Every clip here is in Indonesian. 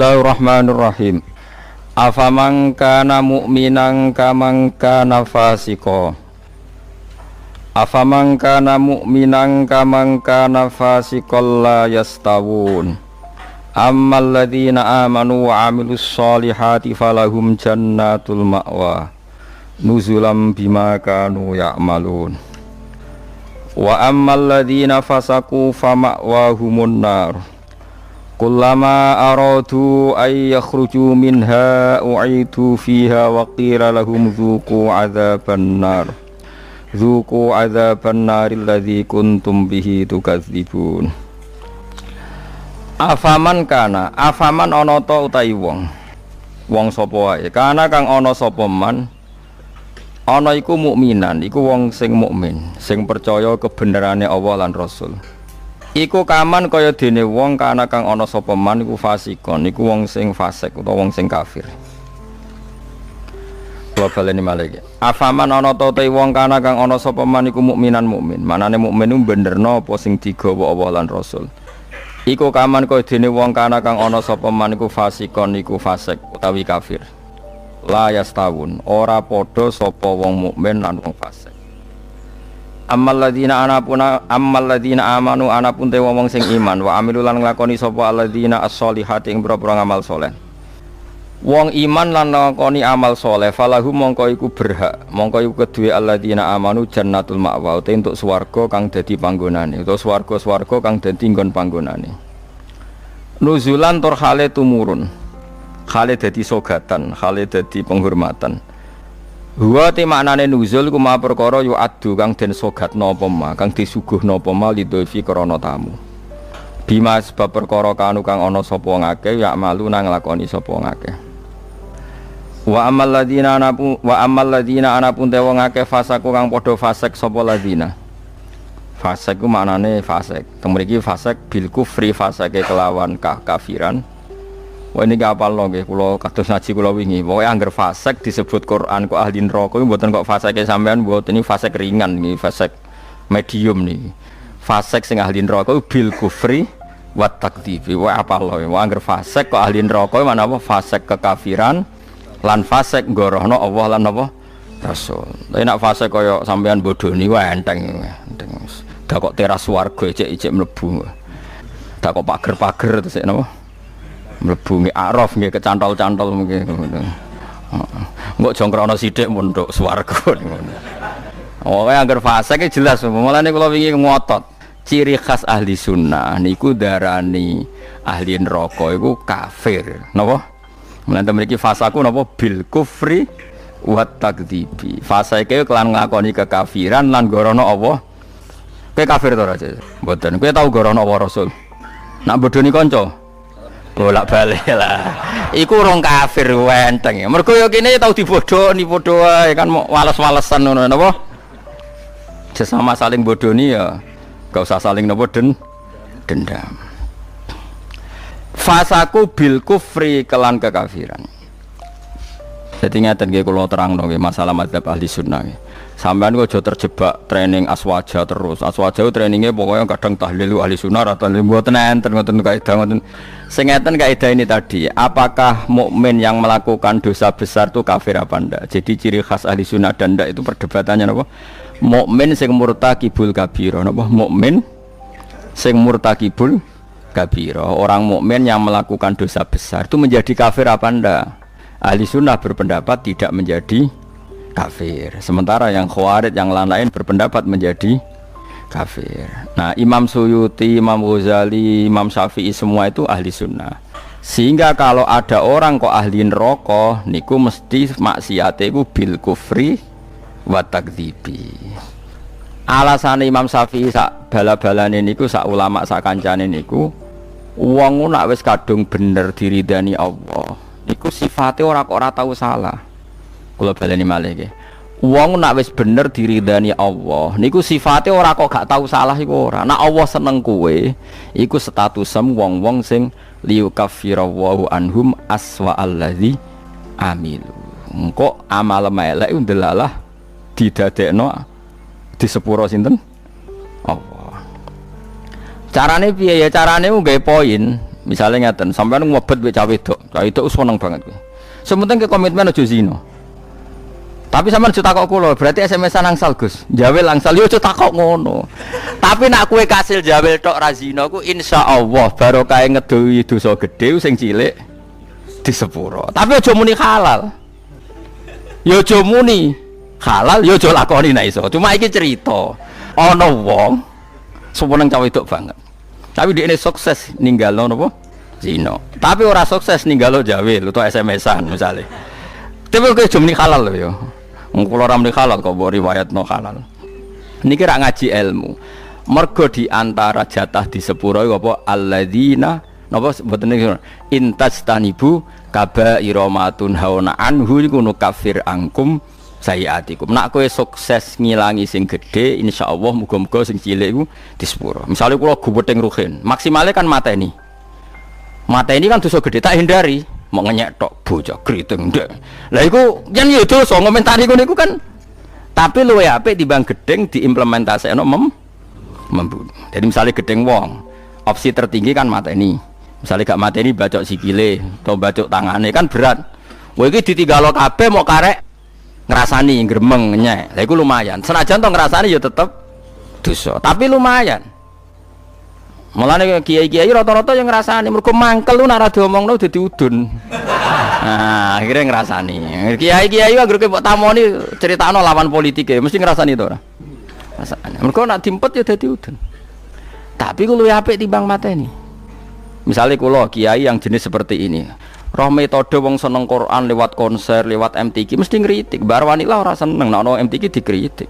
Bismillahirrahmanirrahim. Afaman kana mu'minan kaman kana fasiqo. Afaman kana mu'minan kaman kana fasiqan la yastawun. Ammal ladzina amanu wa 'amilus solihati falahum jannatul ma'wa nuzulam bima kanu ya'malun. Wa ammal ladzina fasaqu fama'wahumun nar. Kullama aradu ay yakhruju minha u'idu fiha wa qila lahum dzuqu adzaban nar alladzi kuntum bihi tukadzibun. Afaman kana afaman ana ta utahi wong sapa wae kana kang ana sapa man ana iku mukminan iku wong sing mukmin sing percaya kebenerane Allah lan Rasul. Iku kaman kaya dene wong kana kang ana sapa man iku fasikon iku wong sing fasik utawa wong sing kafir. Wa baleni malih. Afaman ana ta te wong kana kang ana sapa man iku mukminan mukmin. Manane mukmin ku benerno apa sing digawa Allah lan Rasul. Iku kaman kaya dene wong kana kang ana sapa man iku fasikon iku fasik utawi kafir. La yastawun ora padha sapa wong mukmin lan wong fasik. Ammal ladzina amanu anapun te wong sing iman wa amilu lan nglakoni sapa alladzina as-solihati ing boro-boro amal saleh. Wong iman lan nglakoni amal saleh falahum mongko iku berhak mongko iku keduwe alladzina amanu jannatul ma'wa te entuk swarga kang dadi panggonane utawa swarga-swarga kang dadi nggon panggonane. Nuzulan tur hale tumurun. Hale dadi sogatan, hale dadi penghormatan. Huwa te maknane nuzul ku ma perkara yu adu kang den sogatna apa ma kang disuguhna apa ma lidulfi krana tamu. Bima sebab perkara kanu kang ana sapa ngake ya malu nang nglakoni sapa ngake. Wa ammal ladzina anapun te wong akeh fasaku kang padha fasik sapa ladzina. Fasik ku maknane fasik. Temriki fasik bil kufri fasake kelawan kafiran. Wah ini gak apal loh, kalau kados ngaji kalau wingi, pokoknya angger fasek disebut Quran kok ahli neraka, buatan kok faseknya sampean buat ini fasek ringan nih, fasek medium nih, fasek sing ahli neraka bil kufri wat takdzibi. Wah apal loh, wah angger fasek kok ahli neraka mana apa fasek kekafiran, lan fasek gorohno Allah lan apa Rasul. Tapi nak fasek koyo sampean bodoh nih, wah enteng. Dak kok teras warga ijek mlebu, dak kok pager terus napa? Mlebu nggih araf nggih kecantol-cantol mungkin ngono. Engko jongkrono sithik munduk swarga ngono. Oke angger fase ki jelas mulane kula wingi ngotot. Ciri khas ahli sunnah niku darani ahli neraka iku kafir. Napa? Mulane mriki fasaku napa bil kufri wa takdzibi. Fase iki kelan nglakoni kekafiran lan gorono Allah. Kowe kafir to ora, Mboten. Kowe tau gorono Allah Rasul. Nak bodoni kanca bolak-balik lah. Iku urung kafir wenteng. Mergo yo kene tau dibodoni padha wae kan wales-walesan ngono napa? Sesama saling bodoni ya gak usah saling napa dendam. Fasaku bil kufri kelan kekafiran. Dadi ngaten nggih kula terangno nggih masalah madzhab ahli sunnah. Sampeyan kok aja terjebak training aswaja terus. Aswaja trainingnya pokoknya kadang tahlil ahli sunnah atau mboten enten ngoten kaidah ngoten. Sing ngeten kaidah ini tadi, apakah mukmin yang melakukan dosa besar itu kafir apa ndak? Jadi ciri khas ahli sunnah dan ndak itu perdebatannya napa? Mukmin sing murtakibul kabira napa? Mukmin sing murtakibul kabira. Orang mukmin yang melakukan dosa besar itu menjadi kafir apa ndak? Ahli sunnah berpendapat tidak menjadi kafir. Sementara yang khawarij yang lain berpendapat menjadi kafir. Nah, Imam Suyuti, Imam Ghazali, Imam Syafi'i semua itu ahli sunnah. Sehingga kalau ada orang kok ahli neraka, niku mesti maksiate iku bil kufri wa takdzibi. Alasane Imam Syafi'i sak bala-balane niku sak ulama sak kancane niku wong nak wis kadung bener diridani Allah. Niku sifate ora tahu salah. Kula baleni malih nggih. Wong nak wis bener diridani Allah, niku sifate ora kok gak tahu salah iku ora. Nek Allah seneng kowe, iku statusem wong-wong sing liyukaffirawhu anhum aswa allazi amilu. Engko amal elek ndelalah didadekno di sepuro sinten? Allah. Carane piye ya? Carane nggawe poin. Misalnya ngeten, sampean ngobet mbek cah wedok seneng banget kowe. Sementing ke komitmen aja zina. Tapi sampean aja takok kula, berarti SMS-an angsal Gus. Jawel angsal yo aja takok ngono. Tapi nak kowe kasil jawel tok ra zina ku insyaallah barokah ngedohi dosa gedhe sing cilik di sepuro. Tapi aja muni halal. Yo aja muni halal, yo aja lakoni nek iso. Cuma iki cerita. Ana wong seneng cah wedok banget. Tapi dia ini sukses ninggalno napa? Zina. Tapi ora sukses ninggalo jawil atau SMS-an misalnya. Tapi kok jumni halal lho ya. Wong kula ora muni halal kok mbok riwayatno halal. Niki rak ngaji ilmu. Mergo di antara jatah di sepuro apa alladzina napa mboten niku intastanibu kaba'ira ma tunhauna anhu iku nukafir angkum sayiatikum. Nak kowe sukses ngilangi sing gedhe insyaallah muga-muga sing cilik iku di sepuro. Misale kula gubething ruhin, maksimale kan mateni. Mateni kan dosa gedhe tak hindari, mau ngenyek tok bocah kriting ndek. Lah iku yen yo dosa ngomentari ngono iku kan. Tapi luwe apik timbang gedeng diimplementasekno membunuh. Jadi misalnya gedeng wong, opsi tertinggi kan mateni. Misalnya gak mateni bacok sikile atau bacok tangane kan berat. Wah iki ditinggalo kabeh mau karek ngrasani gremeng nyek. Lah iku lumayan. Senajan to ngrasani ya tetep dosa, tapi lumayan. Mulane kiai-kiai rata-rata yang ngrasani mergo mangkel lu nek ora diomongno dadi udun. Nah, akhirnya ngrasani. Kiai-kiai anggere mbok tamoni critakno lawan politike mesti ngrasani to ora? Ngrasani. Mergo nek dimpet ya dadi udun. Tapi ku luwih apik timbang mateni. Misalnya kula kiai yang jenis seperti ini. Roh metode wong seneng Quran lewat konser, lewat MTQ mesti ngritik. Bar wanita ora seneng nek ono MTQ dikritik.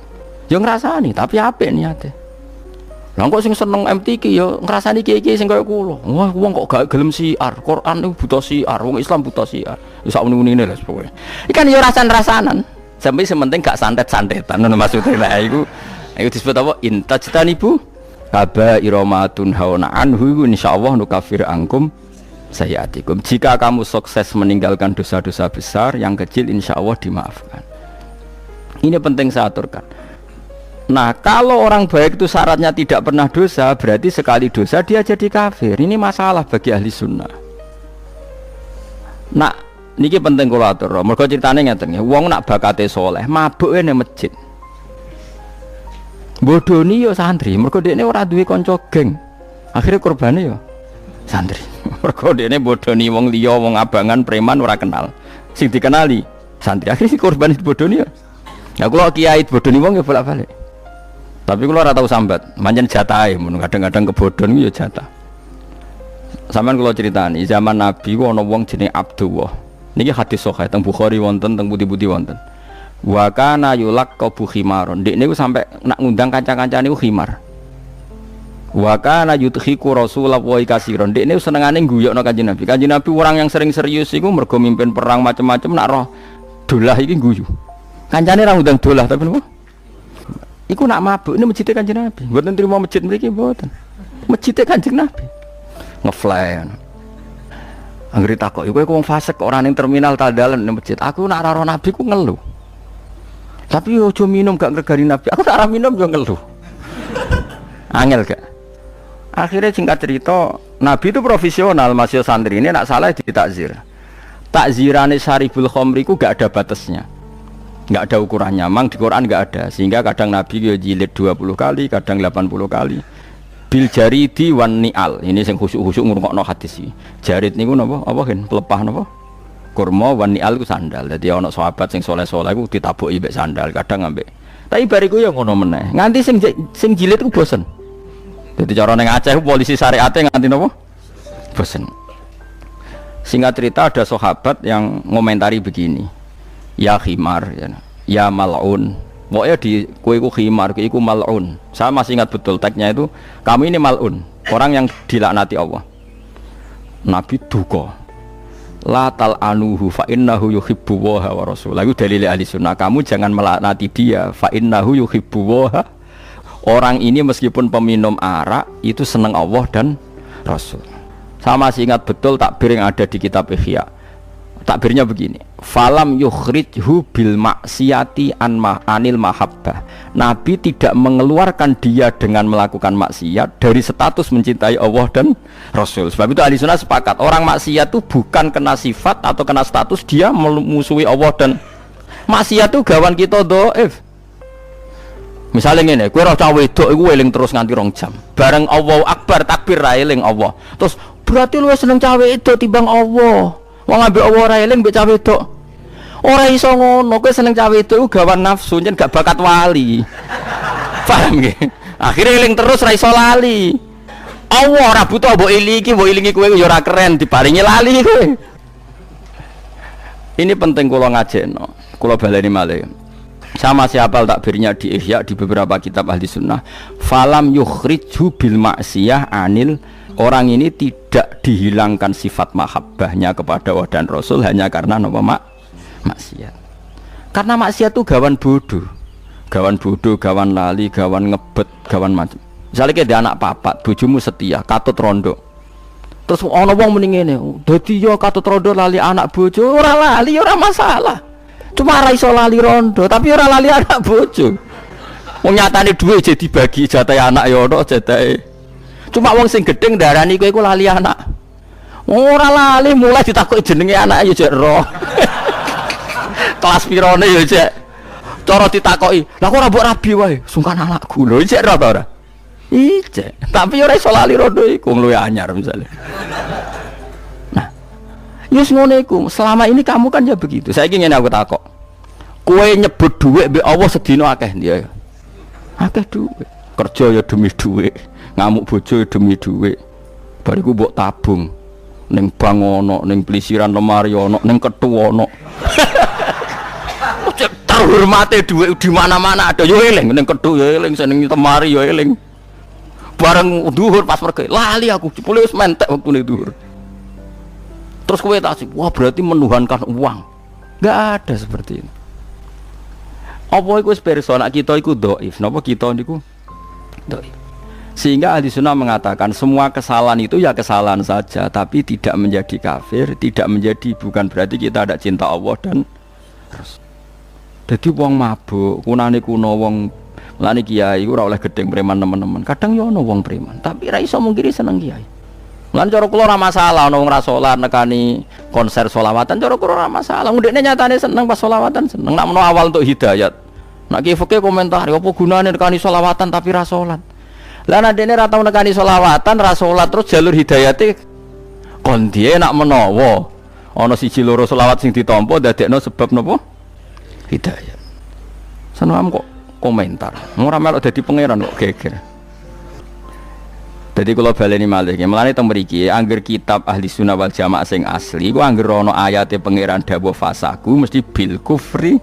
Ya ngrasani, tapi apik niate. Lah kok sing seneng MTQ ya ngrasani kiai-kiai sing kaya kula. Wah, wong kok gak gelem siar. Quran itu buta siar, wong Islam buta siar. Ya sak muni-munine lho pokoke. Iki kan ya rasan-rasanan. Sampai sementing gak santet-santetan ngono maksudnya. Lah iku disebut apa? Intajtanibu kaba'ira ma tunhauna anhu insyaallah nukafir angkum sayiatikum. Jika kamu sukses meninggalkan dosa-dosa besar, yang kecil insya Allah dimaafkan. Ini penting saya aturkan. Nah, kalau orang baik itu syaratnya tidak pernah dosa, berarti sekali dosa dia jadi kafir. Ini masalah bagi ahli sunnah. Nah, niki penting kula atur. Mergo critane ngeten ya, wong nak bakate saleh, mabuke ning masjid. Bodoni yo santri, mergo dekne ora duwe kanca geng. Akhirnya korbane yo santri. Mergo dene bodoni wong liya, wong abangan, preman ora kenal. Sing dikenali santri. Akhirnya si korban bodoni ya. Ya kula kiai bodoni wong ya bolak-balik. Tapi kula ora tau sambat, pancen jatahe mun kadang-kadang kebodhon ya jatah. Sampeyan kula critani, zaman Nabi ku ana wong jenenge Abdullah. Niki hadis sahih teng Bukhari wonten, teng pundi-pundi wonten. Wa kana yulaqabu khimaron. Ndek niku sampe nak ngundang kanca-kancane niku khimar. Wa kana yudhiku Rasulullah katsiran. Dekne senengane guyokno Kanjeng Nabi. Kanjeng Nabi orang yang sering serius iku mergo mimpin perang macam-macam nak roh dolah iki guyu. Kancane ra ngundang dolah tapi napa? Iku nak mabuk ini masjid Kanjeng Nabi. Mboten trimo masjid mriki mboten. Masjid Kanjeng Nabi. Ngefly. Anggere takok, kowe wong fasik kok ora ning terminal ta dalan ning masjid. Aku nak ra roh Nabi ku ngeluh. Tapi yo aja minum gak ngregani Nabi. Aku tak ora minum yo ngeluh. Angel gak? Akhirnya singkat cerita, Nabi itu profesional, masih santri ini nak salah ditakzir. Takzirane Syaribul Khomri ku gak ada batasnya, gak ada ukurannya. Memang di Quran gak ada, sehingga kadang Nabi jilid 20 kali, kadang 80 kali. Bil jaridi wan ni'al, ini yang khusyuk-khusyuk ngurungokno hadis ini. Jarid niku napa? Apa kan? Pelepah napa? Kurma wan ni'al ku sandal. Jadi ana sahabat sing soleh-soleh ku ditabuki mbek sandal, kadang ambek. Tapi bariku ya ngono meneh. Nganti sing jilid ku bosen. Jadi cara neng Aceh polisi syariate nganti napa? Bosen. Singkat cerita ada sahabat yang ngomentari begini. Ya khimar ya mal'un. Pokoknya di kowe iku khimar, kowe iku mal'un. Saya masih ingat betul teksnya itu, kamu ini mal'un, orang yang dilaknati Allah. Nabi duka. La tal'anuhu fa innahu yuhibbu wa rasul. Lagu dalil ahli sunnah, kamu jangan melaknati dia fa innahu yuhibbu wa. Orang ini meskipun peminum arak itu senang Allah dan Rasul. Saya masih ingat betul takbir yang ada di kitab Ihya. takbirnya begini, falam yukhrijhu bil maksiyati anil mahabbah. Nabi tidak mengeluarkan dia dengan melakukan maksiat dari status mencintai Allah dan Rasul. Sebab itu ahli sunnah sepakat, orang maksiat itu bukan kena sifat atau kena status dia memusuhi Allah dan maksiat itu gawan kita dhaif. Misalnya ngene, kowe ora cah wedok iku eling terus nganti 2 jam. Bareng Allahu Akbar takbir ra eling Allah. Terus berarti lu seneng cah wedok timbang Allah. Wong ambek Allah ora eling mbek cah wedok. Ora iso ngono, kowe seneng cah wedok iku gawan nafsu, yen gak bakat wali. Paham nggih? Akhire eling terus ra iso lali. Allah ora butuh mbok ilingi kowe ya ora keren diparingi lali kowe. Ini penting kula ngajekno. Kula baleni malih. Sama siapa takbirnya di Ihya di beberapa kitab ahli sunnah, falam yukhrijhu bil maksiyah anil. Orang ini tidak dihilangkan sifat mahabbahnya kepada Allah dan Rasul hanya karena maksiat. Karena maksiat itu gawan bodoh, gawan lali, gawan ngebet, gawan macam. Misalnya kayak anak papat, bojomu setia, katut rondo. Terus ana wong muni ngene, dadi yo katut rondo lali anak bojo, ora lali ora masalah. Cuma ora iso lali rondo, tapi ora lali anak bojo. Wong nyatane duwe jadi dibagi jatah anak yo ono jatahe. Cuma wong sing gedeng darani kowe iku lali anak. Ora lali mulai ditakoki jenenge anak yo jek ro. Kelas pirone yo jek. Cara ditakoki, "Lah kok ora mbok rabi wae?" Sungkan anakku lho, jek ro ta ora? Ijek. Tapi ora iso lali rondo iku luwih anyar misalnya. Nah, yus ngono iku. Selama ini kamu kan ya begitu. Saiki ngene aku takok. Kowe nyebut dhuwit mbek Allah sedina akeh ndi ya? Akeh dhuwit. Kerja ya demi dhuwit. Ngamuk bojo demi dhuwit. Bariku mbok tabung ning bank ono, ning plesiran lemari ono, ning kethu ono. Terhormate dhuwit di mana-mana ada yo eling ning kethu yo eling, ning lemari yo eling. Bareng dhuwur pas pergi lali aku jebule wis mentek wektune dhuwur. Terus kowe tak wah berarti menuhankan uang. Enggak ada seperti ini. Apa iku wis pirsa nek kita iku dhaif, napa kita niku dhaif. Sehingga ahli sunnah mengatakan semua kesalahan itu ya kesalahan saja, tapi tidak menjadi kafir, tidak menjadi bukan berarti kita ada cinta Allah dan Rasul. Jadi wong mabuk, kunane kuno wong lani kiai ora oleh gedeng preman teman-teman. Kadang yo ono wong preman, tapi ra iso mungkiri seneng kiai. Lan cara kula ora masalah ono wong ra salat nekani konser selawatan, cara kula ora masalah. Ndekne nyatane seneng pas selawatan seneng. Nak menawa awal untuk hidayat. Nak ki fikih komentar, apa gunane nekani selawatan tapi ra salat. Lah nek dene ra tau nekani selawatan ra salat terus jalur hidayate kon diye nak menawa ana siji loro selawat sing ditampa dadekno sebab napa? Hidayah. Seneng kok komentar. Ora melok dadi pangeran kok geger. Dadi kula baleni malih nggih. Mulane teng mriki angger kitab ahli sunnah wal jamaah sing asli ku angger ana ayate pangeran dawuh fasaku mesti bil kufri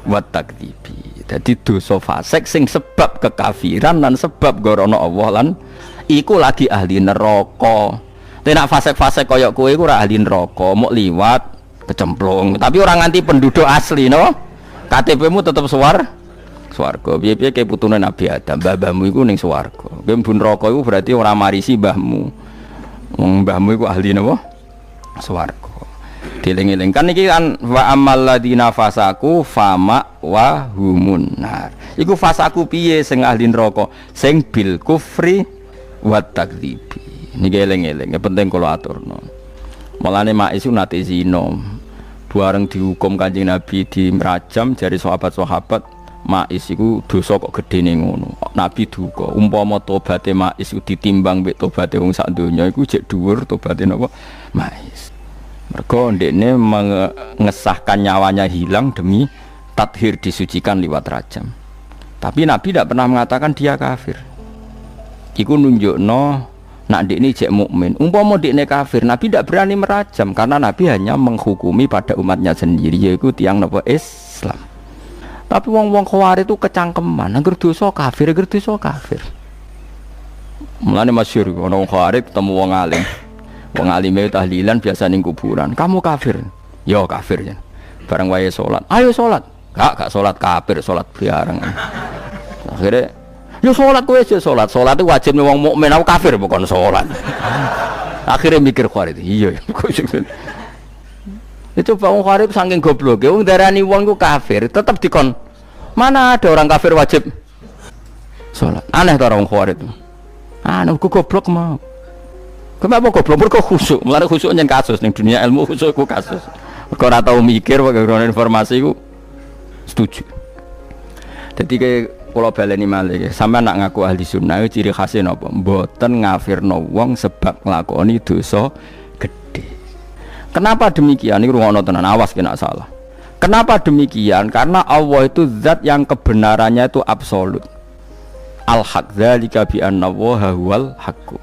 wa takdzibi. Dadi dosa fasik sing sebab kekafiran dan sebab gorono Allah lan iku lagi ahli neraka. Tenak fasik-fasik kaya kowe iku ora ahli neraka, mok liwat kecemplung. Tapi ora nganti penduduk asli no. KTP-mu tetep swarga. Piye-piye kaya putune Nabi Adam, mbahmu iku ning swarga. Kowe mlebu neraka iku berarti ora marisi mbahmu. Wong mbahmu iku ahli napa? Swarga. Dieling-eling kan iki kan wa amal ladina fasaku fama wa humun nar. Iku fasaku piye sing ahli neraka? Sing bil kufri wa takdzibi. Niki eling-eling, penting kula aturno. Mulane mak isu nate zina. Bareng dihukum Kanjeng Nabi di merajam jari sahabat-sahabat, Ma'is iku dosa kok gedene ngono. Nabi duka, umpama tobaté Ma'is ditimbang mek tobaté wong sak donya iku jek dhuwur tobaté napa Ma'is. Mergo ndekne mengesahkan nyawanya hilang demi tathir disucikan liwat rajam. Tapi Nabi tidak pernah mengatakan dia kafir. Iku nunjukno nak ndekne jek mukmin. Umpama ndekne kafir, Nabi tidak berani merajam karena Nabi hanya menghukumi pada umatnya sendiri yaitu tiang napa Islam. Tapi wong-wong Khawarij itu kecangkeman, angger dosa kafir, angger dosa kafir. Mulane masyhur ana wong Khawarij ketemu wong alim. Wong alime tahlilan biasa ning kuburan. Kamu kafir. Yo kafir ya. Bareng wae salat. Ayo salat. Gak salat kafir, salat bareng. Akhire yo salat kowe aja salat. Salat itu wajib wong mukmin, aku kafir bukan salat. Akhire mikir Khawarij. Iya. Itu wong Khawarij saking goblok, wong darani wong iku kafir, tetep dikon. Mana ada orang kafir wajib salat. Aneh to orang Khawarij. Anu goblok mau. Kenapa goblok? Mergo khusuk. Mulane khusuk nyen kasus ning dunia ilmu khusuk ku kasus. Mergo ora tau mikir wae informasi ku setuju. Dadi kula baleni malih, sampean nak ngaku ahli sunnah ciri khasé napa? Mboten ngafirno wong sebab nglakoni dosa gede. Kenapa demikian? Ini rungono tenan, awas kena salah. Kenapa demikian? Karena Allah itu zat yang kebenarannya itu absolut. Al-haq dzalika bi anna Allaha huwal haqq.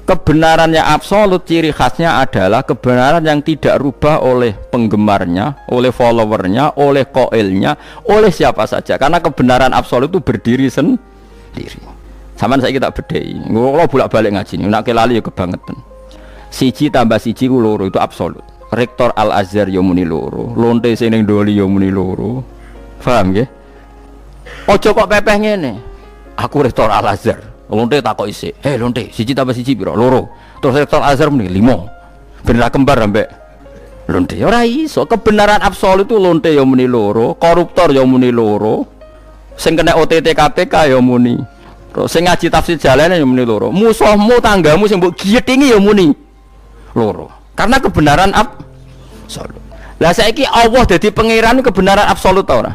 Kebenarannya absolut, ciri khasnya adalah kebenaran yang tidak rubah oleh penggemarnya, oleh followernya, oleh koilnya, oleh siapa saja. Karena kebenaran absolut itu berdiri sendiri. Saman saya kita bedai. Kalau bolak-balik ngaji, nak kelali ya kebangetan. Siji tambah siji ku loro itu absolut. Rektor Al Azhar ya muni loro, lonte sing ning Doli ya muni loro. Paham nggih? Ojo kok pepeh ngene. Aku rektor Al Azhar. Lonte takok isik. Lonte, siji tambah siji piro? Loro. Terus rektor Al Azhar muni 5. Ben ra kembar ambek lonte. Ora iso. Kebenaran absolut itu lonte ya muni loro, koruptor ya muni loro. Sing kena OTT KPK ya muni. Terus sing ngaji tafsir jalane ya muni loro. Musuhmu tanggamu sing mbok giyetingi ya muni loro. Karena kebenaran absolut. Lah saiki Allah dadi pangeran kebenaran absolut ta ora?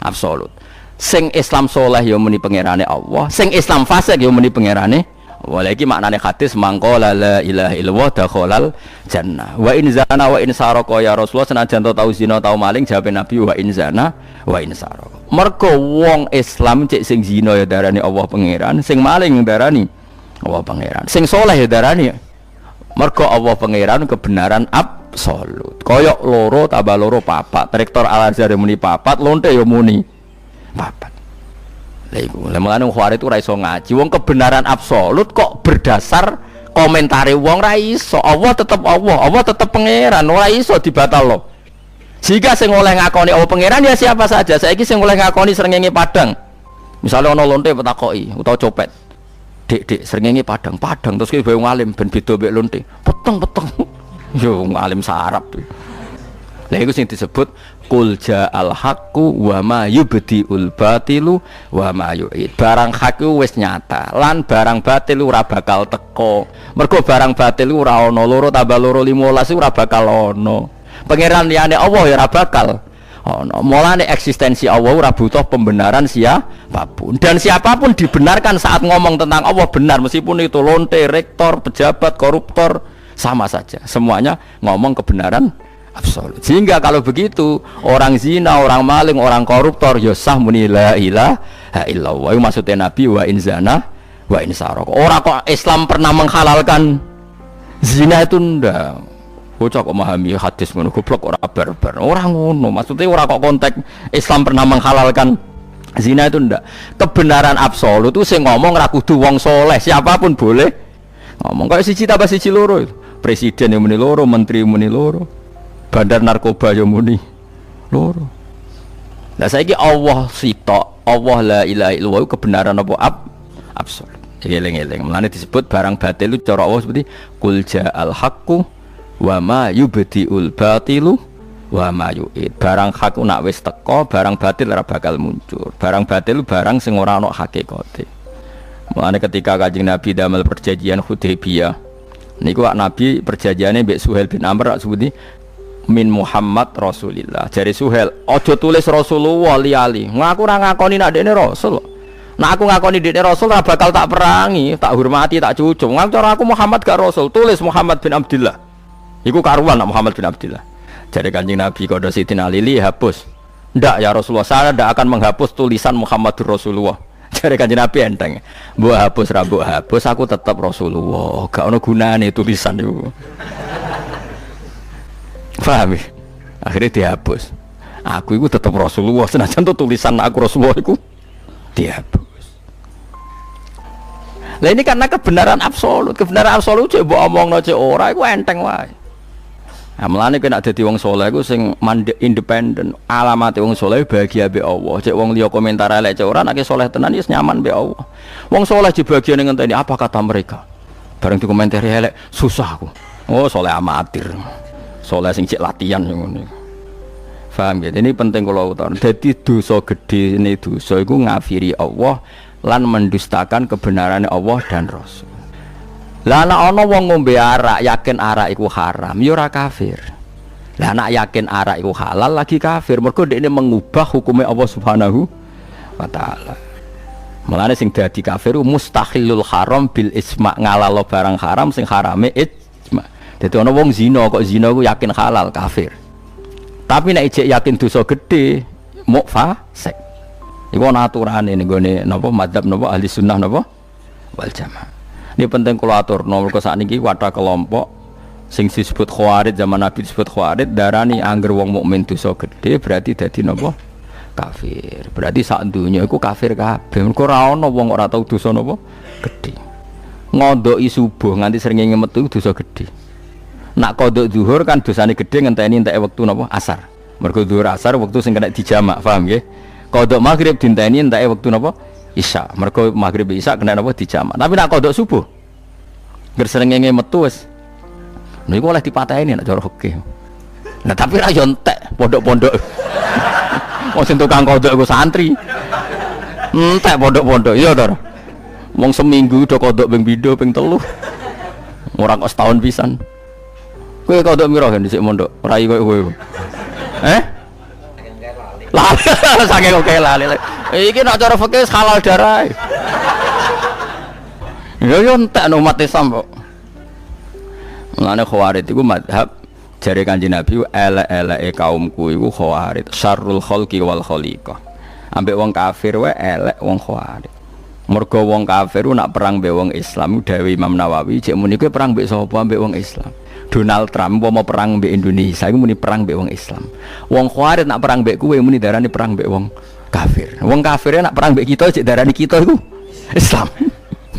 Absolut. Sing Islam soleh ya muni pangerane Allah, sing Islam fasik ya muni pangerane Allah. Iki maknane hadis mangko la ilaha illallah dakhalal jannah. Wa in zana wa in sarqa ya Rasulullah, senajan tau zina tau maling jawabe Nabi wa in zana wa in sarqa. Mergo wong Islam cek sing zina ya darani Allah pangeran, sing maling darani Allah pangeran. Sing soleh ya darani mergo Allah pangeran kebenaran absolut. Koyok loro tambah loro papat. Rektor Al Azhar muni papat, lonte ya muni papat. Lha iku, lha mulane Khawarij itu ora iso ngaji. Wong kebenaran absolut kok berdasar komentare wong ra iso. Allah tetep pangeran, ora iso dibatalno. Jika sing oleh ngakoni Allah pangeran ya siapa saja. Saiki sing oleh ngakoni srengenge padang. Misalnya ana lonte petakoki utawa copet. Dek srengenge padang terus kowe bae ngalim ben beda mek lonte. Peteng. Yo ngalim sarap. Lha iku sing disebut qul ja'al haqqu wa ma yubdiul batilu wa ma yu'id. Barang hak wis nyata lan barang batil ora bakal teko. Mergo barang batil ora ana loro tambah loro 15 ora bakal ana. Pangeran liyane Allah ya ora bakal ana. Mulane eksistensi Allah ora butuh pembenaran siapapun. Dan siapapun dibenarkan saat ngomong tentang Allah benar, meskipun itu lonte, rektor, pejabat, koruptor, sama saja. Semuanya ngomong kebenaran absolut. Sehingga kalau begitu orang zina, orang maling, orang koruptor ya sah muni la ilaha illallah. Maksudnya Nabi wa in zana wa in saraq. Orang kok Islam pernah menghalalkan zina itu ndak. Bocah kok memahami hadis ngono goblok ora barbar. Ora ngono. Maksudnya ora kok konteks Islam pernah menghalalkan zina itu ndak. Kebenaran absolut itu sing ngomong ra kudu wong soleh, siapapun boleh ngomong. Kayak siji tambah siji loro. Presiden yang muni loro, menteri muni loro. Bandar narkoba yang muni loro. Nah saiki Allah sitok, Allah la ilaha illallah kebenaran apa absolut. Eling-eling. Mulane disebut barang batil itu cara Allah seperti qul ja'al haqqu wa ma yubdiul batilu wa ma yu'id. Barang hak nak wis teko, barang batil ora bakal muncul. Barang batil barang sing ora ana hakikate. Mulane ketika Kanjeng Nabi damel perjanjian Hudaybiyah niku Nabi perjanjiane mbek Suhail bin Amr sebuti min Muhammad Rasulillah. Jare Suhail, aja tulis Rasulullah li-ali. Ngaku ora ngakoni nek dekne rasul. Nek aku ngakoni dekne rasul ora bakal tak perangi, tak hormati, tak cucuk. Ngaku cara aku Muhammad gak rasul, tulis Muhammad bin Abdullah. Iku karuan nak Muhammad bin Abdullah. Jadi Kanjeng Nabi kodo Sidina Ali hapus. Ndak ya Rasulullah, saya ndak akan menghapus tulisan Muhammadur Rasulullah. Jadi Kanjeng Nabi enteng. Mbok hapus ra mbok hapus aku tetap Rasulullah. Gak ono gunane tulisan itu. Paham? Akhirnya dihapus. Aku itu tetap Rasulullah. Senajan tulisan aku Rasulullah itu dihapus. Lah ini karena kebenaran absolut. Kebenaran absolut cek mbok omongno cek ora iku enteng wae. Nah, melane kena dadi wong saleh iku sing independen. Alamate wong saleh bahagia be Allah. Cek wong liya komentar elek cek ora nek saleh tenan wis nyaman be Allah. Wong saleh dibagian ngenteni apa kata mereka. Bareng dikomentari elek susah aku. Oh, saleh amatir. soleh sing cek latihan ngono. Paham ya? Ini penting kula utaraken. Dadi dosa gedhe ne dosa iku ngafiri Allah lan mendustakan kebenaran Allah dan Rasul. Lah nek ana wong ngombe arak yakin arak iku haram, ya ora kafir. Lah nek yakin arak iku halal lagi kafir. Mergo dekne mengubah hukume Allah Subhanahu wa taala. Mulane sing dadi kafir mustahilul haram bil isma, ngalalo barang haram sing harame ijma. Dadi ana wong zina kok zina iku yakin halal kafir. Tapi nek ijek yakin dosa gedhe muk fasik. Iku ana aturane ning gone napa madzhab napa ahli sunnah napa wal jamaah. Ini penting kula aturno mergo sakniki wadah kelompok sing disebut khawarij zaman Nabi disebut khawarij darani angger wong mukmin dosa gedhe berarti dadi napa kafir. Berarti sak donya iku kafir kabeh. Mergo ora ana wong ora tau dosa napa gedhe. Ngondoki subuh nganti srengenge metu dosa gedhe. Nak kodok zuhur kan dosane gedhe ngenteni entek wektu napa asar. Mergo zuhur asar wektu sing kena dijamak, paham nggih? Kodok maghrib dinteni entek wektu napa isya. Mergo maghrib isya kena napa dijamak. Tapi nak kodok subuh gersrengenge metu wis niku oleh dipateni nek cara fikih. Nah tapi ra yo entek pondok-pondok. Wong sing tukang kodok iku santri. Entek pondok-pondok ya to. Wong seminggu do kodok ping 2 ping 3. Ora kok setahun pisan. Kowe kodok mira kan dhisik mondok, rai kowe. Lali. Sange kok lali. Iki nek cara fikih halal darah. Ya yo entek umat Islam kok. Mulane khawarij iku mazhab jare Kanjeng Nabi elek-eleke kaumku iku khawarij, syarrul khalqi wal khaliqah. Ambek wong kafir wae elek wong khawarij. Mergo wong kafir nak perang mbek wong Islam dawuh Imam Nawawi, cek muni kowe perang mbek sapa mbek wong Islam. Donald Trump mau perang mbek Indonesia iku muni perang mbek wong Islam. Wong khawarij nak perang mbek kowe muni darani perang mbek wong kafir. Wong kafir nak perang mbek kita cek darani kita iku Islam.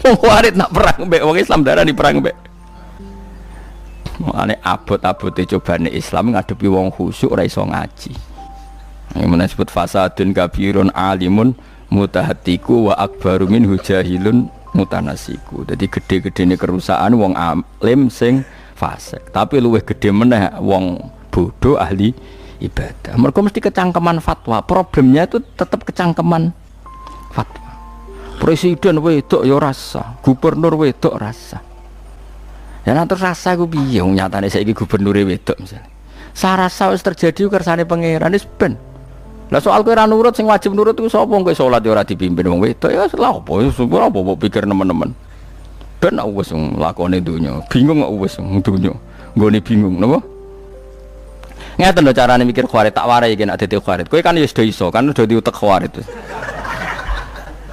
Wong khawarij nak perang mbek wong Islam darani perang mbek. Mulane abot-abote cobane Islam ngadepi wong khusyuk ora iso ngaji. Iki men disebut fasadun kabirun alimun mutahatiku wa akbaru min hujahilun mutanasiku. Jadi gede-gedene kerusakan wong alim sing fasik, tapi luwih gede meneh wong bodoh ahli ibadah. Mereka mesti kecangkeman fatwa. Problemnya itu tetap kecangkeman fatwa. Presiden wedok ya rasa, gubernur wedok rasa. Ya terus rasa iku piye wong nyatane saiki gubernure wedok misalnya. Sarasa wis terjadi kersane pangeran wis ben. Lah soal kowe ora nurut sing wajib nurut iku sapa kowe salat ya ora dipimpin wong wedok ya lha apa apa pikir nemen-nemen. Ben aku wis nglakoni donya, bingung aku wis donya. Nggone bingung napa? Ngeten lho carane mikir khawarij tak warai iki nek dadi khawarij. Kowe kan ya wis do iso, kan udah diutek khawarij.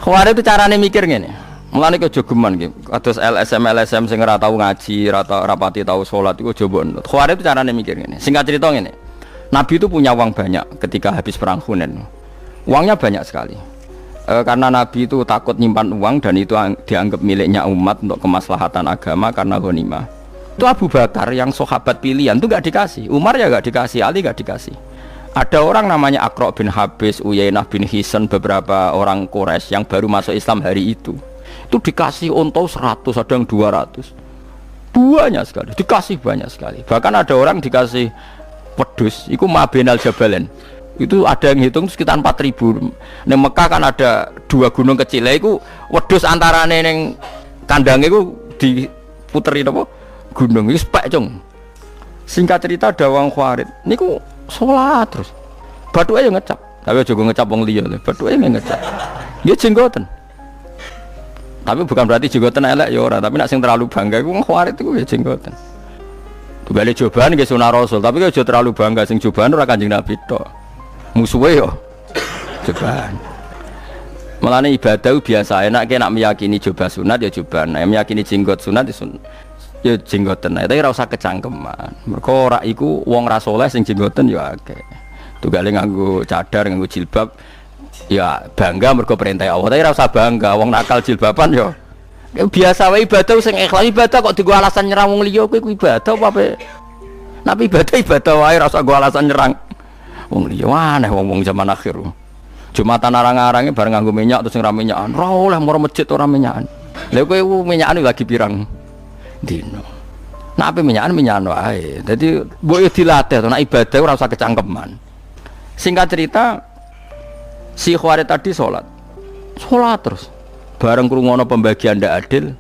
Khawarij itu carane mikir ngene. Mulane aja geman iki. Kados LSM sing ora tau ngaji, ora pati tau salat iku aja mbok. Khawarij itu carane mikir ngene. Singkat cerita ngene. Nabi itu punya uang banyak ketika habis perang Hunain. Uangnya banyak sekali. Karena Nabi itu takut nyimpan uang dan itu dianggap miliknya umat untuk kemaslahatan agama karena ghanimah. Itu Abu Bakar yang sahabat pilihan itu gak dikasih, Umar ya gak dikasih, Ali gak dikasih. Ada orang namanya Aqra bin Habis, Uyainah bin Hisan, beberapa orang Quraisy yang baru masuk Islam hari itu dikasih onto 100, ada yang 200. Banyak sekali, dikasih banyak sekali. Bahkan ada orang dikasih wedhus, itu Mabenal Jabalen. Itu ada yang hitung sekitar 4.000. Neng Mekah kan ada 2 gunung kecil. Itu wedhus antarane neng kandangnya itu diputeri apa? Gunung itu spek cung. Singkat cerita ada wong khawarij. Niku sholat terus. Bathuke yo ngecap. Tapi aja ngecap wong liya. Bathuke ngecap. Dia jenggoten. Tapi bukan berarti jenggoten elek ya ora. Tapi nak sing terlalu bangga iku wong khawarij iku ya jenggoten. Tugale cobaan nggih sunah Rasul, tapi aja terlalu bangga sing cobaan ora Kanjeng Nabi tok. Musuhe yo cobaan. Mulane ibadah biasa enak nak meyakini coba sunat ya cobaan. Nek meyakini jenggot sunat ya jenggoten. Tapi ora usah kecangkeman. Mergo ora iku wong ra saleh sing jenggoten ya akeh. Tugale nganggo cadar, nganggo jilbab ya bangga mergo perintah Allah. Tapi ora usah bangga wong nakal jilbaban ya biasa wae ibadah sing ikhlas. Ibadah kok digo alasan nyerang wong liya kowe ibadah apa? Nabi ibadah wae ora usah go alasan nyerang wong liya. Aneh wong-wong zaman akhir. Jumatan arang-arange bareng nganggo minyak terus ora minyakan. Ora oleh moro masjid ora minyakan. Lha kowe minyakan lagi pirang dino. Nak ape minyakan wae. Dadi mbok yo dilatih to, nak ibadah ora usah kecangkeman. Singkat cerita, si Khawarij tadi sholat terus. Bareng krungono pembagian ndak adil,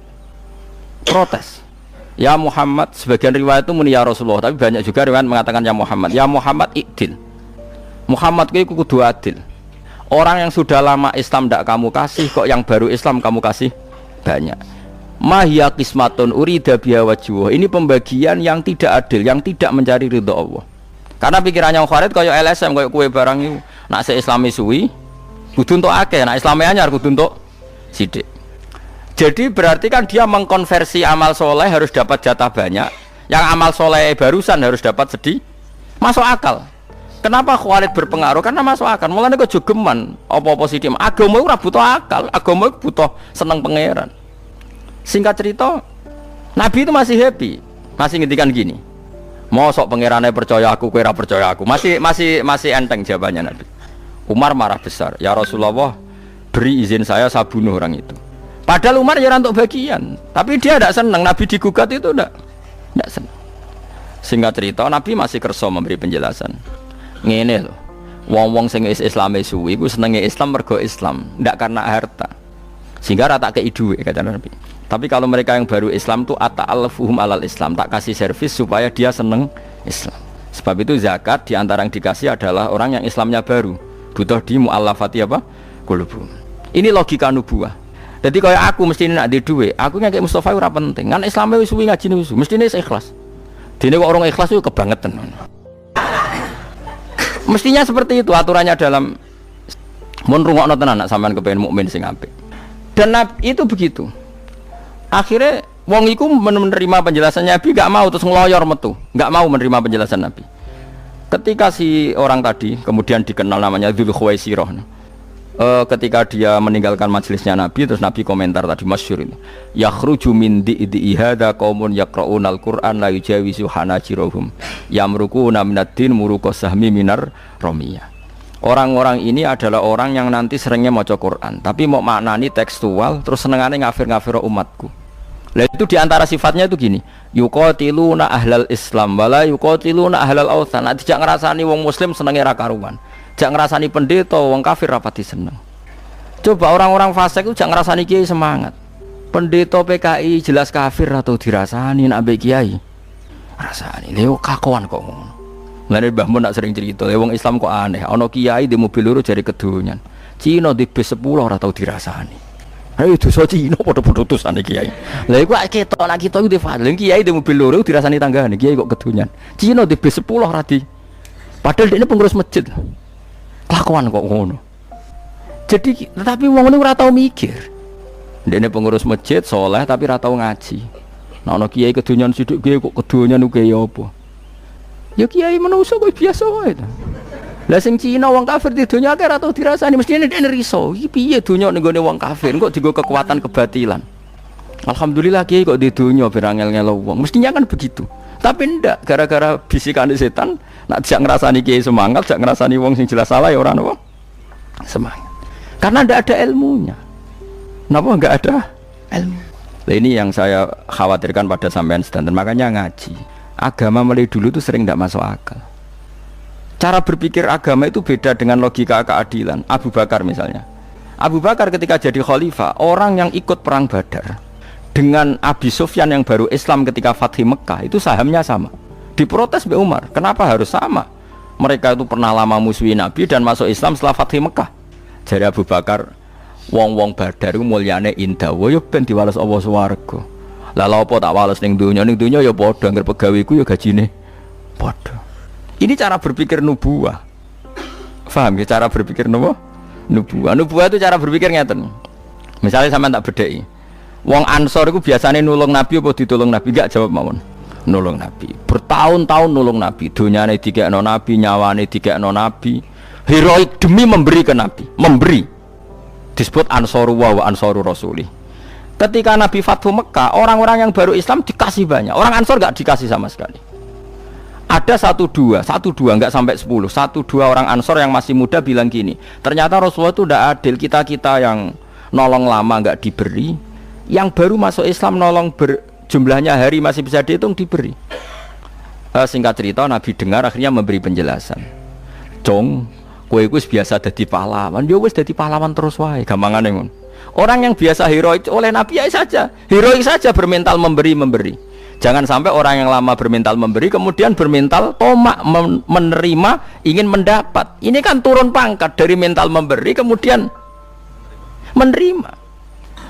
protes. Ya Muhammad, sebagian riwayat itu muni ya Rasulullah, tapi banyak juga riwayat mengatakan ya Muhammad. Ya Muhammad ikdil. Muhammad kuwi kudu adil. Orang yang sudah lama Islam ndak kamu kasih, kok yang baru Islam kamu kasih banyak. Mahya qismatun urida biha wajhuh. Ini pembagian yang tidak adil, yang tidak mencari ridha Allah. Karena pikirannya Khawarij kaya LSM, kaya kue barang itu. Nak se-Islami suwi kudu entuk akeh, nak Islami anyar kudu entuk sithik. Jadi berarti kan dia mengkonversi amal soleh harus dapat jatah banyak, yang amal soleh barusan harus dapat sedih. Masuk akal. Kenapa Khawarij berpengaruh? Karena masuk akal. Mulane kok jogeman apa-apa sithik. Agama ora butuh akal, agama butuh seneng pangeran. Singkat cerita, Nabi itu masih happy, masih ngendikan gini. Mosok pangerannya percaya aku, kowe ora percaya aku. Masih enteng jawabannya Nabi. Umar marah besar. Ya Rasulullah, beri izin saya bunuh orang itu. Padahal Umar ya untuk bagian, tapi dia tidak senang. Nabi digugat itu tidak senang. Singkat cerita, Nabi masih kerso memberi penjelasan. Ngene loh, wong-wong sing Islame suwi iku senenge Islam mergo Islam, ndak karena harta. Sehingga rata kei dhuwit kata Nabi. Tapi kalau mereka yang baru Islam tuh ata'alfuhum alal Islam, tak kasih servis supaya dia seneng Islam. Sebab itu zakat diantara yang dikasih adalah orang yang Islamnya baru, butuh di mu'allafati apa? Qulubuhum. Ini logika nubuwah. Jadi kalau aku mesti nak di duit, aku ngekek Mustafa ora penting. Kan Islamnya wis suwi ngaji wis, mestine ikhlas. Dene kok orang ikhlas itu kebangetan. Mestinya seperti itu aturannya dalam mun rungokno tenan nak sampean kepengin mukmin sing apik. Dan itu begitu. Akhirnya wong iku menerima penjelasan Nabi, gak mau terus ngeloyor metu, gak mau menerima penjelasan Nabi. Ketika si orang tadi kemudian dikenal namanya Dzul Khuwaisirah, ketika dia meninggalkan majelisnya Nabi, terus Nabi komentar tadi masyhur ini, yakhruju min di'i hadza qaumun yaqra'unal Qur'an la yujawizu hanajirahum yamruquna minad-din muruqas sahmi minar ramiyah. Orang-orang ini adalah orang yang nanti seringnya maca Quran, tapi mau maknani tekstual, terus senengane ngafir-ngafir umatku. Lah itu diantara sifatnya itu gini, yuqatiluna ahlal Islam wala yuqatiluna ahlal authan. Nah, tidak ngerasani wong muslim senenge ra karuan. Jak ngerasani pendeta wong kafir rapati seneng. Coba orang-orang fasik itu jak ngerasani kiai semangat. Pendeta PKI jelas kafir atau dirasani nak mbek kiai. Rasani lho kakoan kok ngono. Mulane Mbah Mun nak sering cerita, wong Islam kok aneh, ana kiai di mobil loro jari kedonyan. Cina di bis 10 ora tau dirasani. Ayo dosa Cina padha-padha dosane kiai. Lah iku ketok nak kita iku di fadil kiai di mobil loro dirasani tanggane, kiai kok kedonyan. Cina di bis 10 ora di. Padahal dia ini pengurus masjid. Kelakuan kok ngono. Jadi tetapi wong ngene ora tau mikir. Dene pengurus masjid soleh tapi ora tau ngaji. Nek ana kiai kedonyan sithik kiai kok kedonyan ku kiai apa? Ya kiai manusa kok biasa wae ta. Lah sing Cina wong kafir di donya akeh ora tau dirasani, mestine nek riso. Iki piye donya ning gone wong kafir kok dienggo kekuatan kebatilan. Alhamdulillah kiai kok di donya berangel-ngel wong. Mestinya kan begitu. Tapi ndak gara-gara bisikan setan, nak jak ngrasani kiai semangat, jak ngrasani wong sing jelas salah ya ora ono semangat. Karena ndak ada ilmunya. Napa enggak ada ilmu? Nah, ini yang saya khawatirkan pada sampean sedanten. Makanya ngaji. Agama mulai dulu itu sering tidak masuk akal. Cara berpikir agama itu beda dengan logika keadilan. Abu Bakar misalnya. Abu Bakar ketika jadi khalifah, orang yang ikut perang Badar dengan Abi Sufyan yang baru Islam ketika Fathi Mekah itu sahamnya sama. Diprotes Mbak Umar, kenapa harus sama? Mereka itu pernah lama musuhi Nabi dan masuk Islam setelah Fathi Mekah. Jadi Abu Bakar, wong-wong Badar itu mulyane indah, yo ben diwales Allah swarga. Lah lha apa tak wales ning donya ya padha anggere pegaweku ya gajine padha. Ini cara berpikir nubuwah. Paham ya cara berpikir nubuwah? Nubuwah itu cara berpikir ngeten. Misalnya sampean tak bedheki. Wong Ansor iku biasane nulung Nabi apa ditulung Nabi? Enggak jawab mawon. Nulung Nabi. Bertahun-tahun nulung Nabi. Donyane dikekno Nabi, nyawane dikekno Nabi. Heroik demi memberi ke Nabi, memberi. Disebut Ansaru wa Ansaru Rasuli. Ketika Nabi Fathu Mekah, orang-orang yang baru Islam dikasih banyak. Orang Ansor enggak dikasih sama sekali. Ada satu dua enggak sampai 10. 1-2 orang Ansor yang masih muda bilang gini, ternyata Rasulullah itu tidak adil, kita yang nolong lama enggak diberi, yang baru masuk Islam nolong jumlahnya hari masih bisa dihitung, diberi. Singkat cerita Nabi dengar akhirnya memberi penjelasan. Cong, kowe iku biasa dadi pahlawan, yo wis dadi pahlawan terus wae, gampangane ngono. Orang yang biasa heroik oleh Nabi ya saja, heroik saja bermental memberi. Jangan sampai orang yang lama bermental memberi kemudian bermental tomak menerima, ingin mendapat. Ini kan turun pangkat dari mental memberi kemudian menerima.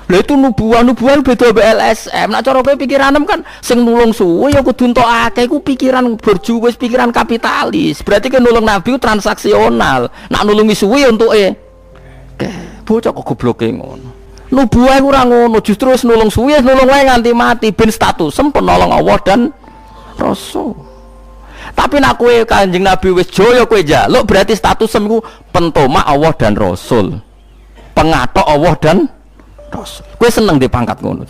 Lha itu nubuah beda BLSM. Nak cara kowe pikiranem kan sing nulung suwe ya kudu entuk akeh, iku pikiran berjuwis, pikiran kapitalis. Berarti kan nulung Nabi transaksional. Nak nulungi suwe ya entuke. Bocah kok gobloke ngono. Nubuah ora ngono, justru wis nulung suwi, nulung wae nganti mati ben status penolong Allah dan Rasul. Tapi nek kowe Kanjeng Nabi wis joyo kowe njaluk berarti status iku pentomak Allah dan Rasul. Pengatok Allah dan Rasul. Kowe seneng dipangkat ngono.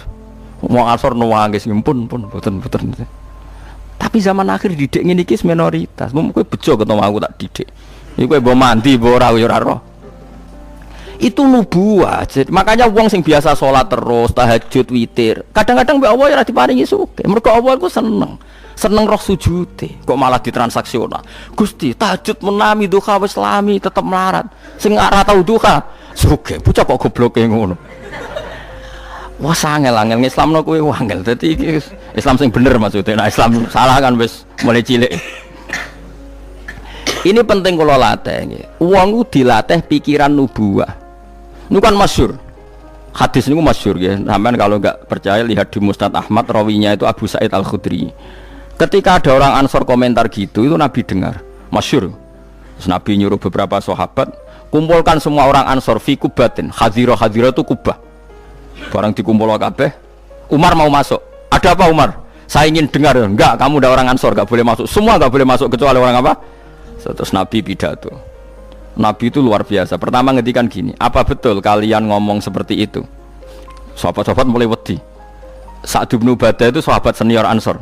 Wong Ansor nangis pun mboten. Tapi zaman akhir didik ngene iki minoritas. Mung kowe bejo ketemu aku tak didik. Iku kowe mbok mandi mbok ora yo ora roh. Itu nubuah. Makanya wong sing biasa sholat terus, tahajud, witir, kadang-kadang mbek Allah ya ora diparingi sugih. Mergo Allah iku seneng roh sujude, kok malah ditransaksional. Gusti, tahajud menami duha wis lami tetep melarat. Sing ora tau duha, sugih. Bocah kok gobloke ngono. Wah, angel Islamno kuwi angel. Dadi iki Islam sing bener maksudnya. Nah, Islam salah kan wis mulai cilik. Ini penting kalau latih. Wong ku dilatih pikiran nubuah. Ini kan masyhur. Hadis ini masyhur ya. Sampeyan kalau enggak percaya lihat di Musnad Ahmad, rawinya itu Abu Sa'id Al-Khudri. Ketika ada orang Ansor komentar gitu, itu Nabi dengar. Masyhur. Terus Nabi nyuruh beberapa sahabat, kumpulkan semua orang Ansor fi kubatin. Hadira itu kubah. Barang dikumpul kabeh, Umar mau masuk. Ada apa Umar? Saya ingin dengar. Enggak, kamu udah orang Ansor, enggak boleh masuk. Semua enggak boleh masuk kecuali orang apa? Terus Nabi pidato. Nabi itu luar biasa. Pertama ngedikan gini, apa betul kalian ngomong seperti itu? Sahabat-sahabat mulai wedi. Sa'd bin Ubadah itu sahabat senior Ansor.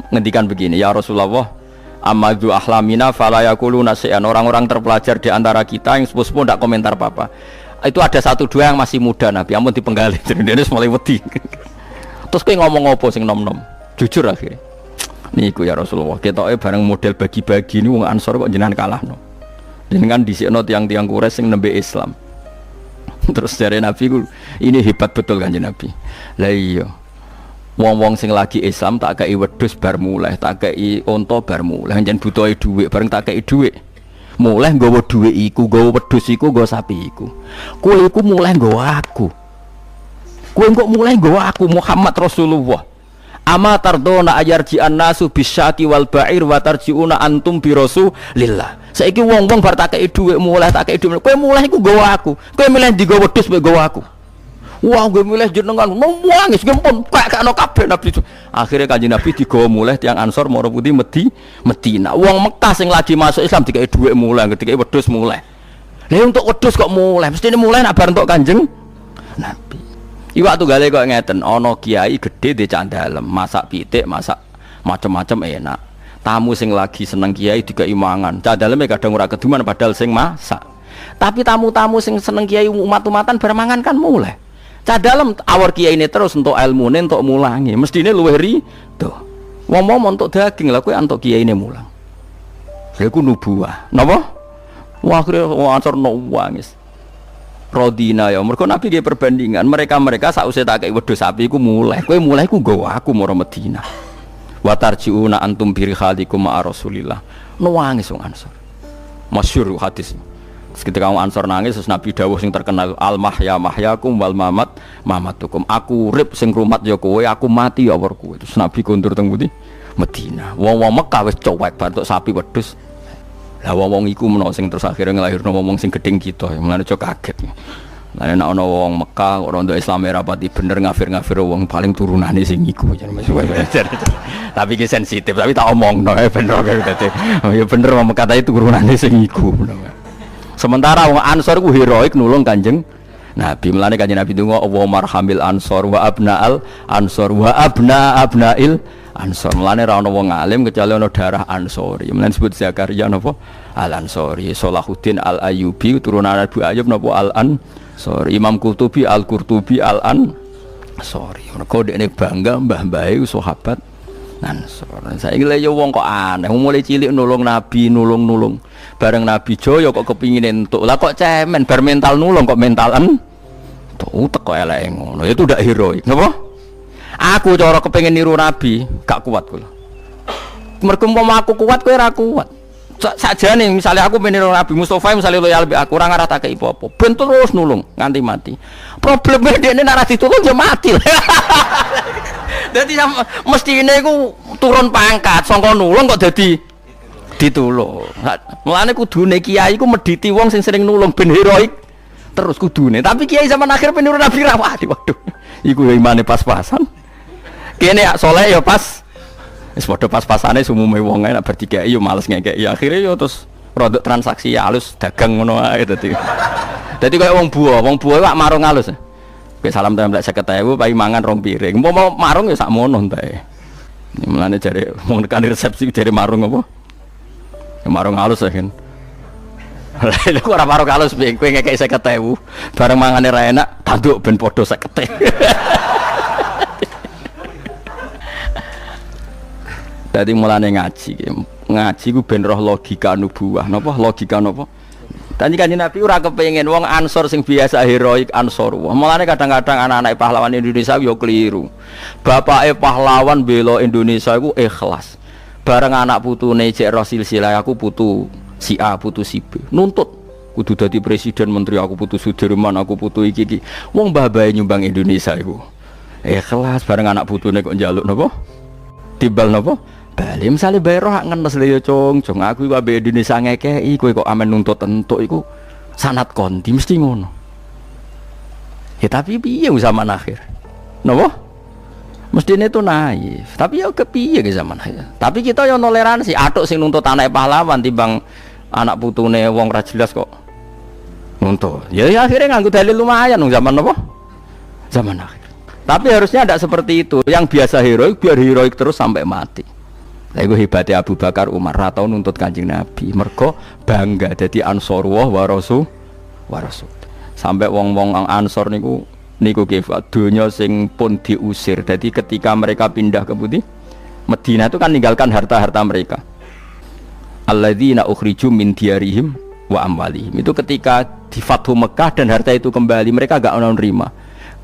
Ngedikan begini, ya Rasulullah, amadu ahlamina fala yaquluna syai'an. Orang-orang terpelajar di antara kita yang sepuh-sepuh tidak komentar apa-apa. Itu ada satu dua yang masih muda Nabi, ampun dipenggali. Jadi dia mulai wedi. Terus kayak ngomong apa sing nom-nom? Jujur akhirnya. Niku ya Rasulullah, ketoke bareng model bagi-bagi ini wong Ansor kok jenengan kalahno. Jenengan dhisikno tiang-tiang Quraisy sing nembe Islam. Terus dari Nabi ini hebat betul Kanjeng Nabi. Lah iya. Wong-wong sing lagi Islam tak kei wedhus bar muleh, tak kei unta bar muleh, njen butuhe dhuwit bareng tak kei dhuwit. Muleh nggawa dhuwit iku, nggawa wedhus iku, nggawa sapi iku. Kowe iku muleh nggawa aku. Kowe kok muleh nggawa aku Muhammad Rasulullah. Ama tardona ayarji an-nasu bisyaki wal ba'ir wa tarjiuna antum bi rasulillah. Saiki wong-wong bar tak kei dhuwit muleh tak kei dhuwit. Kowe muleh iku nggawa aku. Kowe milih ndi nggawa wedhus mek nggawa aku. Wah, gue milih jenengan nangis gempon kakakno kabeh Nabi. Akhirnya Kanjeng Nabi digawa muleh tiang Ansor mara putih Medina. Wong Mekah sing lagi masuk Islam dikei dhuwit muleh, dikei wedhus muleh. Lah untuk wedhus kok muleh? Mestine muleh nak bar entuk Kanjeng Nabi. Iwak tunggale kok ngeten, ana kiai gedhe di candalem, masak pitik, masak macam-macam enak. Tamu sing lagi seneng kiai dikai mangan. Candaleme kadang ora keduman padahal sing masak. Tapi tamu-tamu sing seneng kiai umat-umatan bar mangan kan muleh. Candalem awar kiai ini terus untuk ilmune untuk mulangi. Mestine luwih rido. Wong-wong untuk daging lah kowe antuk kiai ini mulang. Lha iku nubuwah. Napa? Wah akhire wong Ansor nangis. Rodina ya, mereka Nabi dia perbandingan mereka sausé tak kei wedhus sapi iku mulai, kowe mulai ku nggawa aku mara Madinah. Wa tarjiuna antum bi rihalikum ma Rasulillah. Nangis wong Ansor. Masyhur hadis. Ketika wong Ansor nangis terus Nabi dawuh sing terkenal al mahya mahyakum wal mamat mamatukum. Aku urip sing rumat ya kowe, aku mati ya kowe. Terus Nabi kondur teng pundi? Madinah. Wong-wong Mekah wis cowek bantuk sapi wedhus. Lah wong iku menawa sing terus akhirnya nglahirno wong sing gedeng kita, mulane aja kaget. Lah nek ana wong Mekah ora nduk Islam rapati bener ngafir-ngafir wong paling turunane sing iku. Tapi ki sensitif, tapi tak omongno bener dadi. Ya bener wong Mekah itu turunane sing iku. Sementara wong Ansor ku heroik nulung Kanjeng Nabi. Mulane Kanjeng Nabi ndonga Allahumma arhamil ansor wa abnaal ansor wa abnail Ansor. Mulane ra ono wong alim kecuali ono darah Ansori. Mulane disebut Zakaria napa? Al Ansori. Salahuddin Al Ayyubi turunan Abu Ayyub napa Al Ansori. Imam Qurtubi Al Qurtubi Al Sorry, mergo dekne bangga mbah-mbahe sahabat Ansor. Saiki lha ya wong kok aneh, mulai cilik nulung Nabi, nulung. Bareng Nabi Jaya kok kepingin entuk. Lah kok cemen bar mental nulung kok mentalan. Tuh teko eleke ngono. Itu ndak heroik, napa? Aku cara kepengin niru Nabi, gak kuat kula. Mergo umpama aku kuat kowe ora kuat. Sakjane misalnya aku meniru Nabi Mustofa misalnya loyal lebih aku ora ngarah tak apa-apa. Ben terus nulung nganti mati. Probleme dekne nek ora ditulung ya mati. Dadi mestine iku turun pangkat saka nulung kok dadi ditulung. Mulane kudune kiai iku medhiti wong sing sering nulung ben heroik terus kudune. Tapi kiai zaman akhir peniru Nabi ra waduh. Iku ya imane pas-pasan. Kene ya saleh ya pas. Wis padha pas-pasane sumume wong nek bertiga yo males ngekeki. Akhire yo terus produk transaksi halus dagang ngono ae dadi. Dadi koyo wong buah wak marung halus. Kowe salam templek 50.000 pai mangan rong piring. Umpama marung ya sak mono entae. Mulane jare wong tekan resepsi jare marung apa? Ya marung halus ya kan. Lah kok ora marung halus piye kowe ngekeki 50.000 bareng mangane ra enak tanduk ben padha 50. Jadi mulane ngaji ku ben roh logika nubuwah. Napa logika napa? Tadi Kanjeng Nabi ora kepengin wong Ansor sing biasa heroik Ansor. Mulane kadang-kadang anak-anak pahlawan Indonesia yo keliru. Bapake pahlawan bela Indonesia iku ikhlas. Bareng anak putune cek roh silsilah aku putu si A, putu si B. Nuntut kudu dadi presiden menteri aku putu Sudirman, aku putu iki. Wong babae nyumbang Indonesia iku. Ikhlas bareng anak putune kok njaluk napa? Timbal napa? Bali misale bae roh ngenes le yo cung aku iku ambek Indonesia ngekeki kowe kok amen nuntut entuk iku sanad kondi mesti ngono. Ya tapi piye zaman akhir? Napa? Mestine itu naif. Tapi ya kepiye ke zaman akhir. Tapi kita yo toleransi, atuk sing nuntut anak pahlawan timbang anak putune wong ra jelas kok nuntut. Ya akhirnya nganggo dalil lumayan zaman napa? Zaman akhir. Tapi harusnya tidak seperti itu. Yang biasa heroik biar heroik terus sampai mati. Iku hebatnya Abu Bakar Umar ratau nuntut Kanjeng Nabi. Mergo bangga dadi Ansarullah wa Rasul. Sampai wong-wong Ansor niku kifat donya sing pun diusir. Jadi ketika mereka pindah ke Madinah itu kan meninggalkan harta-harta mereka. Alladzina ukhriju min diyarihim wa amwalihim. Itu ketika di Fathu Mekah dan harta itu kembali mereka enggak mau nerima.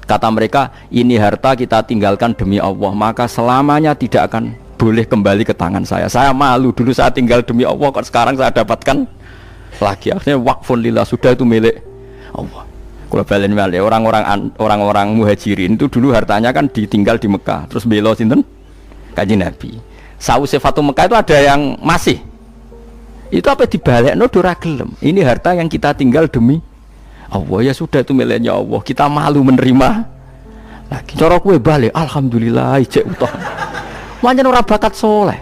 Kata mereka, ini harta kita tinggalkan demi Allah, maka selamanya tidak akan boleh kembali ke tangan saya. Saya malu dulu saya tinggal demi Allah, kok sekarang saya dapatkan lagi. Akhirnya wakfun lillah, sudah itu milik Allah. Kalau balen balik orang-orang muhajirin itu dulu hartanya kan ditinggal di Mekah, terus belo sinten Kanjeng Nabi. Sausé Fatu Mekah itu ada yang masih. Itu apa dibalekno ora gelem. Ini harta yang kita tinggal demi Allah, ya sudah itu miliknya Allah. Kita malu menerima lagi. Cara kowe balik, alhamdulillah ijek utuh. Pancen ora bakat soleh.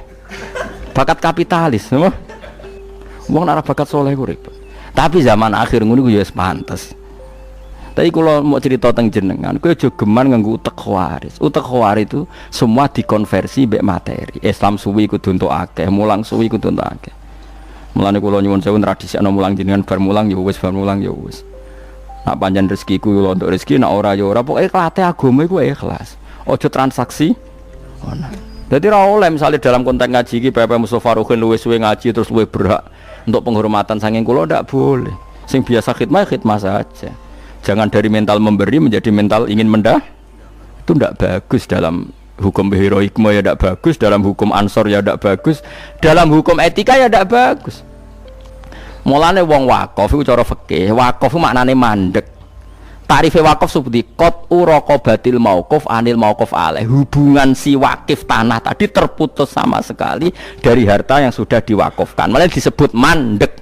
Bakat kapitalis, no? Wong ora bakat soleh ku repot. Tapi zaman akhir ngono ku ya wis pantes. Tapi kalau mau cerita tentang jenengan, kowe aja geman nganggo utek khawaris. Utek khawaris itu semua dikonversi mbek materi. Islam suwi kudu entuk akeh, mulang suwi kudu entuk akeh. Mulane kula nyuwun sewu tradisi ana mulang jenengan bar mulang ya wis, bar mulang ya wis. Nak panjen rezekiku kula entuk rezeki, nak ora ya ora. Pokoke klate agama iku ikhlas. Aja transaksi. Ono. Jadi ra oleh misalnya dalam konteks ngaji iki Bapak Mustofa Ruhin luwih suwe ngaji terus luwih berhak untuk penghormatan saking kula ndak boleh. Sing biasa khidmah saja. Jangan dari mental memberi menjadi mental ingin mendah. Itu ndak bagus dalam hukum heroikme ya ndak bagus, dalam hukum Ansor ya ndak bagus, dalam hukum etika ya ndak bagus. Mulane wong wakaf iku cara fikih, wakaf maknane mandek. Tarif wakaf seperti qat'u raqabatil mauquf anil mauquf alaih. Hubungan si wakif tanah tadi terputus sama sekali dari harta yang sudah diwakafkan. Malah disebut mandek.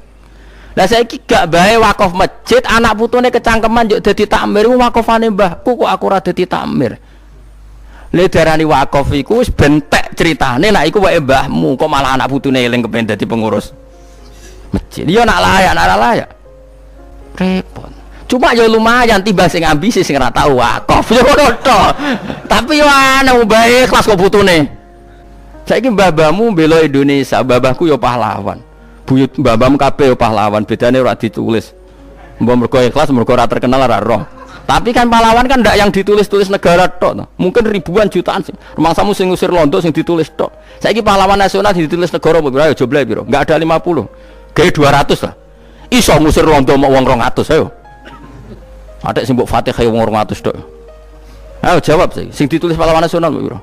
Lah saiki gak bae wakaf masjid, anak putune kecangkeman yo dadi takmir, wakafane mbahku kok aku ora dadi takmir. Le darani wakaf iku wis bentek critane, nek iku wae mbahmu kok malah anak putune eling kepen dadi pengurus masjid. Yo nak layak. Repot. Cuma ya lumayan tiba sing ambisi sing ora tau wakaf ya ngono to. Tapi yo ana bae kelas kok putune. Saiki mbah-mbahmu bela Indonesia, mbah-mbahku yo pahlawan. Buyut mbah-mbahmu kabeh yo pahlawan, bedane ora ditulis. Mbah mergo ikhlas mergo ora terkenal ora roh. Tapi kan pahlawan kan ndak yang ditulis-tulis negara tok. Mungkin ribuan jutaan sih. Rumangsamu sing ngusir Londo sing ditulis tok. Saiki pahlawan nasional ditulis negara piro? Ayo jumlah piro? Enggak ada 50. Gawe 200 lah. Iso ngusir Londo mau wong 200 ayo. Ada sing mbok Fatihah wong 200 tok. Ayo jawab sih. Sing ditulis pahlawan nasional piro?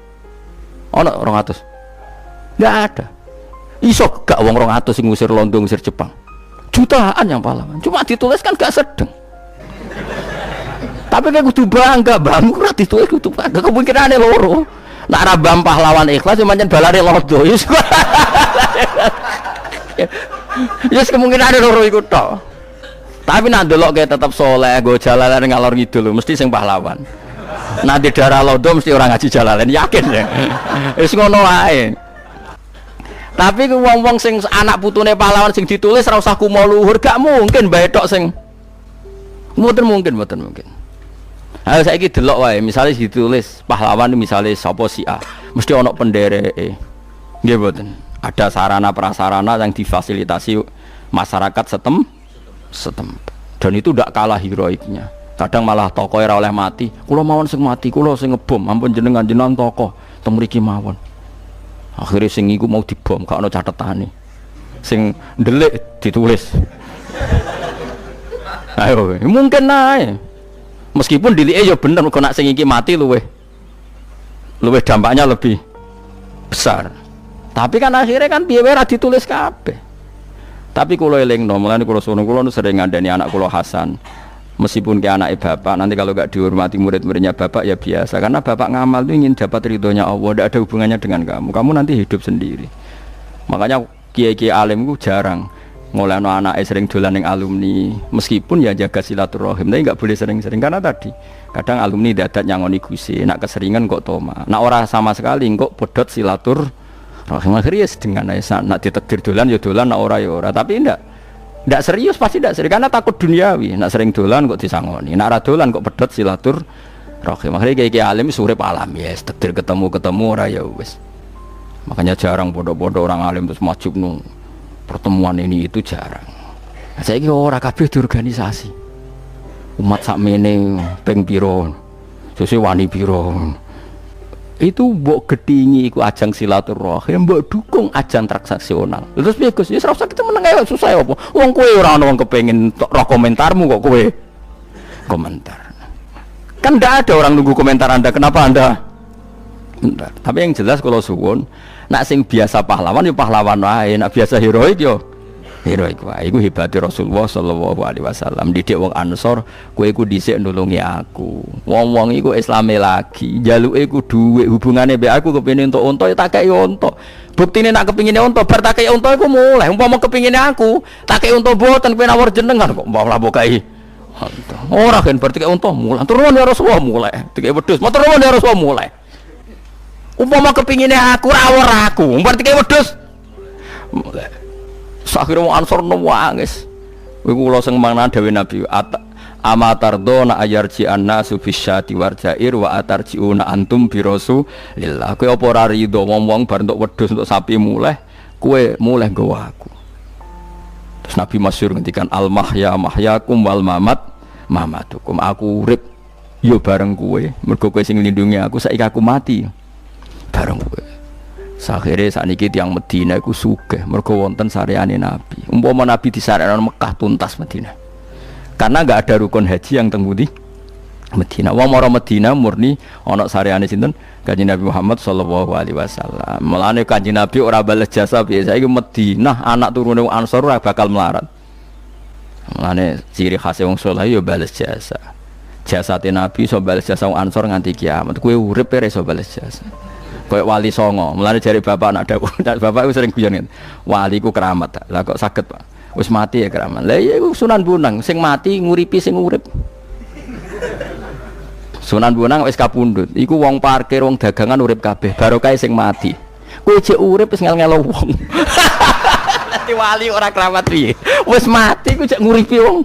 Ono 200. Enggak ada. Iso gak wong 200 sing ngusir Londo ngusir Jepang. Jutaan yang pahlawan. Cuma ditulis kan gak sedeng. Tapi kayak kudu bangga, bang, ora ditulis kudu bangga. Kemungkinane loro. Nek ora bam pahlawan ikhlas pancen balane lodo. Yes kemungkinane loro iku tok. Tapi nek ndelok kayak tetep soleh, go jalalan ngalor ngidul mesti sing pahlawan. Nanti darah lodo mesti orang ngaji jalalan, yakin ya. Wis ngono wae. Tapi wong-wong sing anak putune pahlawan sing ditulis ora usah kumo luhur, gak mungkin bae tok sing mboten mungkin. Ayo saiki delok wae, misale ditulis pahlawan misale sapa si A, mesti ana pendereke. Nggih mboten. Ada sarana prasarana yang difasilitasi masyarakat setempat. Dan itu ndak kalah heroiknya. Kadang malah tokoh ora oleh mati. Kula mawon sing mati, kula sing ngebom, ampun jenengan tokoh teng mriki mawon. Akhirnya sing iku mau dibom, gak ana catetane. Sing ndelik ditulis. Ayo, mungkin ae. Meskipun dilike ya bener kok nak sing iki mati luweh dampaknya lebih besar. Tapi kan akhirnya kan piye ora ditulis kabeh. Tapi kula elingno, mulane kula sono kula sering ngandani anak kula Hasan. Meskipun ke anake bapak, nanti kalau gak dihormati murid-muridnya bapak ya biasa. Karena bapak ngamal itu ingin dapat ridhonya Allah, tidak ada hubungannya dengan kamu. Kamu nanti hidup sendiri. Makanya kiai-kiai alim itu jarang ngolehno anake sering dolan ning alumni, meskipun ya jaga silaturahim, tapi nggak boleh sering-sering karena tadi kadang alumni dadat nyangoni gusi, nak keseringan kok toma, nak ora sama sekali kok bodot silaturahim akhirnya dengan nak ditakdir dolan ya dolan, nak ora ya ora, tapi ndak serius pasti ndak serius karena takut duniawi, nak sering dolan kok disangoni, nak ora dolan kok bodot silaturahim akhirnya kayak alim surip alam ya, takdir ketemu ora ya wis. Makanya jarang bodoh-bodoh orang alim terus majub nu pertemuan ini itu jarang. Saya kira orang kabeh diorganisasi. Umat sakmene ping piro, sesuai wani piro. Itu mbok gedhingi iku ajang silaturahim, mbok dukung ajang transaksional. Terus piye Gus? Ya ora usah kita meneng ae susah apa. Wong kowe ora ana wong kepengin roh komentarmu kok kowe komentar. Kan ndak ada orang nunggu komentar Anda. Kenapa Anda? Bentar. Tapi yang jelas kalau suwun nak sing biasa pahlawan ya pahlawan wae, nak biasa heroik yo heroik wae. Iku hebate Rasulullah sallallahu alaihi wasallam. Didik wong Ansor, kowe iku dhisik nulungi aku. Wong-wong iku Islame lagi, njaluke iku dhuwit, hubungane mbek aku kepengin entuk unta ya tak kei unta. Buktine nak kepingine unta bar tak kei unta iku muleh. Umpama kepingine aku, tak kei unta boten kowe nawar jenengan kok malah mbok kei. Ora kan berarti kei unta muleh. Turun ya Rasulullah muleh. Dikei wedhus, motor turun ya Rasulullah muleh. Umpama kepingine aku ora aku, berarti kayak wedhus. Sakhire wong Ansor nangis. Iku kula sing mangan dawuh Nabi, amatardona ayarji annasu bisyati warjair wa atarjiuna antum bi Rasulillah. Kowe apa ora rido wong-wong bar entuk wedhus entuk sapi muleh, kowe muleh nggawa aku. Terus Nabi masyhur ngendikan al mahya mahyakum wal mamat mamatukum. Aku urip yo bareng kowe, mergo kowe sing nglindungi aku, saiki aku mati. Bareng kowe. Sakhire sakniki tiyang Madinah iku sugih mergo wonten sareane Nabi. Umpama Nabi disarekno Mekah tuntas Madinah. Karena enggak ada rukun haji yang teng pundi? Madinah. Wong mara Madinah murni ana sareane sinten? Kanjeng Nabi Muhammad sallallahu alaihi wasallam. Mulane Kanjeng Nabi ora bales jasa piye saiki Madinah anak turune wong Ansor ora bakal melarat. Mulane ciri khas wong saleh yo bales jasa. Jasate Nabi iso bales jasa wong Ansor nganti kiamat. Kowe urip ora iso bales jasa. Kayak wali songo, mulane jare bapak anak dawuh, bapak itu sering guyon. Wali ku keramat, lah kok saged Pak? Wis mati ya keramat. Lah iya iku Sunan Bonang, sing mati nguripi sing urip. Sunan Bonang wis kapundhut, iku wong parkir, wong dagangan urip kabeh, barokah sing mati. Kowe jek urip wis ngel-ngelo wong. Dadi wali ora keramat piye? Wis mati ku jek nguripi wong.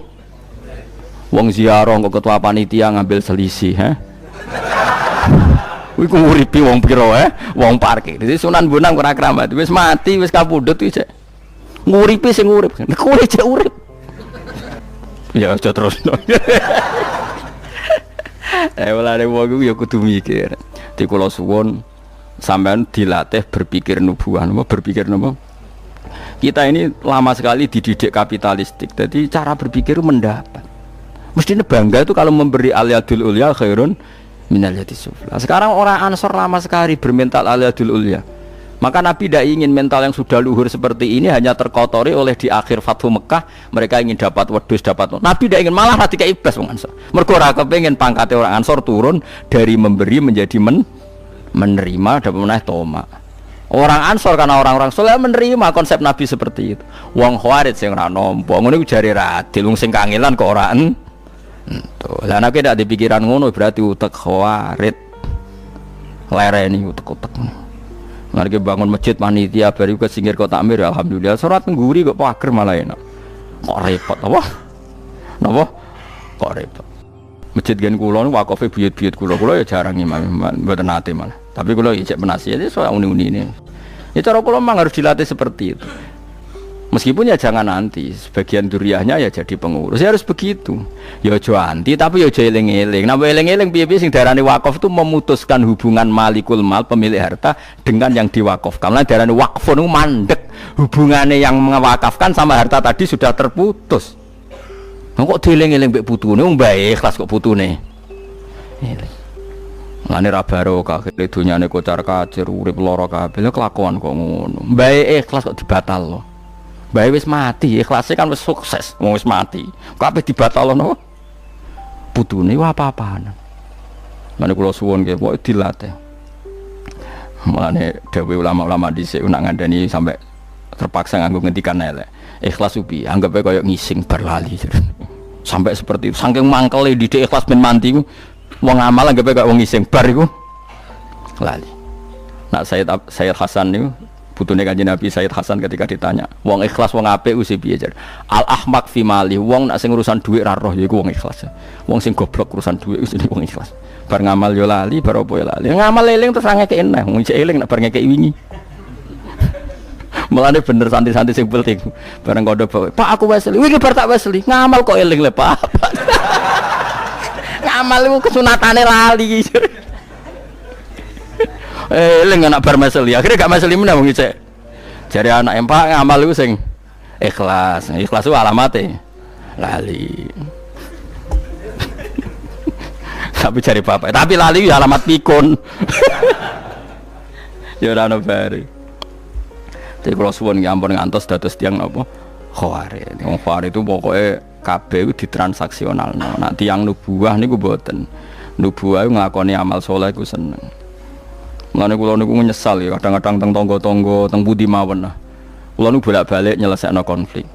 Wong ziarah kok ketua panitia ngambil selisih, ha? Iku nguripi wong piro wong parkir. Jadi Sunan Bonang ora keramat, wis mati wis kapundhut iki cek. Nguripi sing urip. Kowe cek urip. Ya aja terus. Mulane wong iku ya kudu mikir. Di kula suwun sampean dilatih berpikir nubuah, berpikir napa? Kita ini lama sekali dididik kapitalistik. Jadi cara berpikir mendapat. Mestinya bangga itu kalau memberi al-yadul ulya khairun minal yadis sufla. Sekarang orang Ansor lama sekali bermental al-yadul ulya. Maka Nabi tidak ingin mental yang sudah luhur seperti ini hanya terkotori oleh di akhir Fathu Mekah mereka ingin dapat wedhus dapat. Nabi tidak ingin malah ketika iblis wong Ansor. Mergo ora kepengin pangkate orang Ansor turun dari memberi menjadi menerima dan meneh toma. Orang Ansor karena orang-orang saleh menerima konsep Nabi seperti itu. Wong Khawarij sing ora nampa ngono iku jare radil wong sing kangelan kok ora entuk. Lah nek ndak dipikiran ngono berarti utek Khawarij. Lereni utek-utek. Mari bangun masjid panitia bari ke singgir kok takmir alhamdulillah salat ngguri kok pager malah enak. Kok repot apa? Napa? Kok repot. Masjid gen kula niku wakofe buyut-buyut kula ya jarang imam mboten nate malah. Tapi kula ijek penasihat itu soal uni-unine. Ya cara kula memang harus dilatih seperti itu. Meskipun ya jangan nanti sebagian duriahnya ya jadi pengurus. Ya harus begitu. Ya aja anti tapi ya aja eling-eling. Nah eling-eling piye-piye sing darane wakaf itu memutuskan hubungan malikul mal pemilik harta dengan yang diwakafkan. Lah darane wakfun itu mandek. Hubungannya yang mewakafkan sama harta tadi sudah terputus. Nah, kok dieling-eling mbek putune wong bae ikhlas kok putune. Lane ra barokah kene dunyane kocar-kacir urip lara kabeh kelakuan kok ngono. Bae ikhlas kok dibatalno. Bae wis mati, ikhlasnya kan wis sukses, wis mati. Kabeh dibatalno. Putune wae apa-apaan. Mane kula suwun nggih, kok dilatih. Mane dawuh ulama-ulama dhisik nak ngandani sampai terpaksa nganggo ngendikan elek. Ikhlas upi, anggape koyo ngising berlali. Sampai seperti itu, saking mangkele didik ikhlas ben mati ku. Wong amal anggape koyo wong ngising bar iku lali. Nak Sayyid Hasan niku putune Kanjeng Nabi Sayyid Hasan ketika ditanya, wong ikhlas wong apik usi piye jar? Al ahmaq fi mali, wong nak sing urusan dhuwit ra roh yaiku wong ikhlas. Wong sing goblok urusan dhuwit wis wong ikhlas. Bar ngamal yo lali, bar opo yo lali. Ngamal eling terus ngekeki eneh, wong cek eling nak bar ngekeki wingi. Mulane bener santai-santai sing penting. Bareng kodo Pak aku weseli, wingi bar tak weseli, ngamal kok eling le Pak. Ngamal iku kesunatane lali. Eling anak bar meseli, akhirnya gak meseli meneh wong cek. Jare anak empak ngamal iku sing ikhlas. Ikhlas ku alamate lali. Tapi cari bapak, tapi lali ya alamat pikun. Ya ora ono bare. Jadi kalau suwun nggih ampun ngantos dados tiyang napa Khawarij. Wong Khawarij itu pokoke kabeh iku ditransaksionalno. Nek tiyang nubuwah niku mboten. Nubuwah nglakoni amal saleh iku seneng. Mulane kula niku nyesal ya kadang-kadang teng tangga-tangga teng pundi mawon. Kula niku bolak-balik nyelesekno konflik.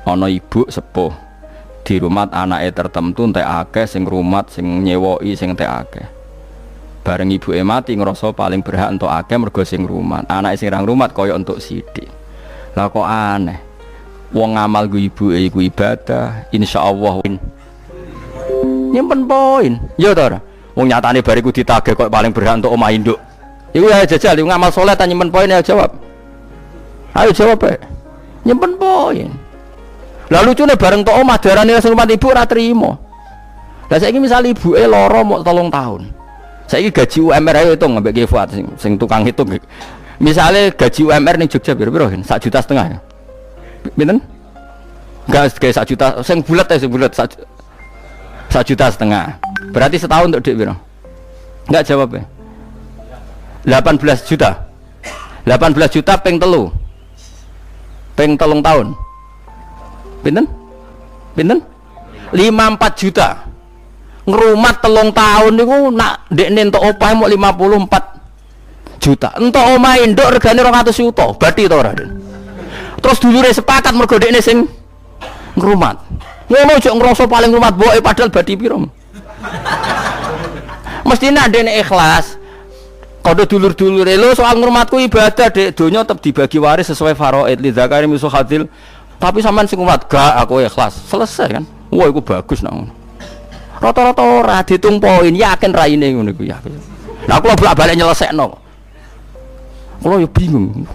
Ana ibu sepuh di rumah anake tertentu entek akeh sing rumat sing nyewoki sing entek akeh. Bareng ibuke mati ngrasa paling berhak entuk akeh mergo sing rumat. Anake sing rang rumat kaya entuk sithik. Lah kok aneh. Wong ngamal ku ibuke iku ibadah, insyaallah nyimpen poin. Ya to ora? Wong nyatane bariku ditagih kok paling berhak entuk omah induk. Iku ya jajal ngamal saleh ta nyimpen poin ya jawab. Ayo jawab ae. Nyimpen poin. Lah lucune bareng tok omah darane sing rumah ibu ora trimo. Lah saiki misal ibuke lara mok 3 tahun. Saiki gaji UMR ayo hitung ambek Fuad sing tukang hitung. Misale gaji UMR ning Jogja piro-piro? 1,5 juta ya. Pinten? Enggak kayak 1 juta, sing bulet ya sing bulet 1,5 juta. Berarti setahun untuk dik piro? Enggak jawab ya. 18 juta. 18 juta ping 3. Ping 3 tahun. Pinten? Pinten? 54 juta. Ngrumat 3 tahun niku nak ndekne entuk opah mok 54 juta. Entuk omah induk regane 200 juta. Bathi to ora, Den? Terus dulure sepakat mergo dekne sing ngrumat. Ngono jek ngrasa paling ngrumat boke padahal bathi piro. Mesti nek dekne ikhlas. Kode dulur-dulure lho soal ngrumatku ibadah dek donya tetep dibagi waris sesuai faraid li zakari misu hadil. Tapi sampean sing ngrumat gak aku ikhlas. Selesai kan. Wah iku bagus nang. Rata-rata ora ditung poin yakin raine ngono iku ya. Lah kula bolak-balik nyelesekno. Kula yo bingung.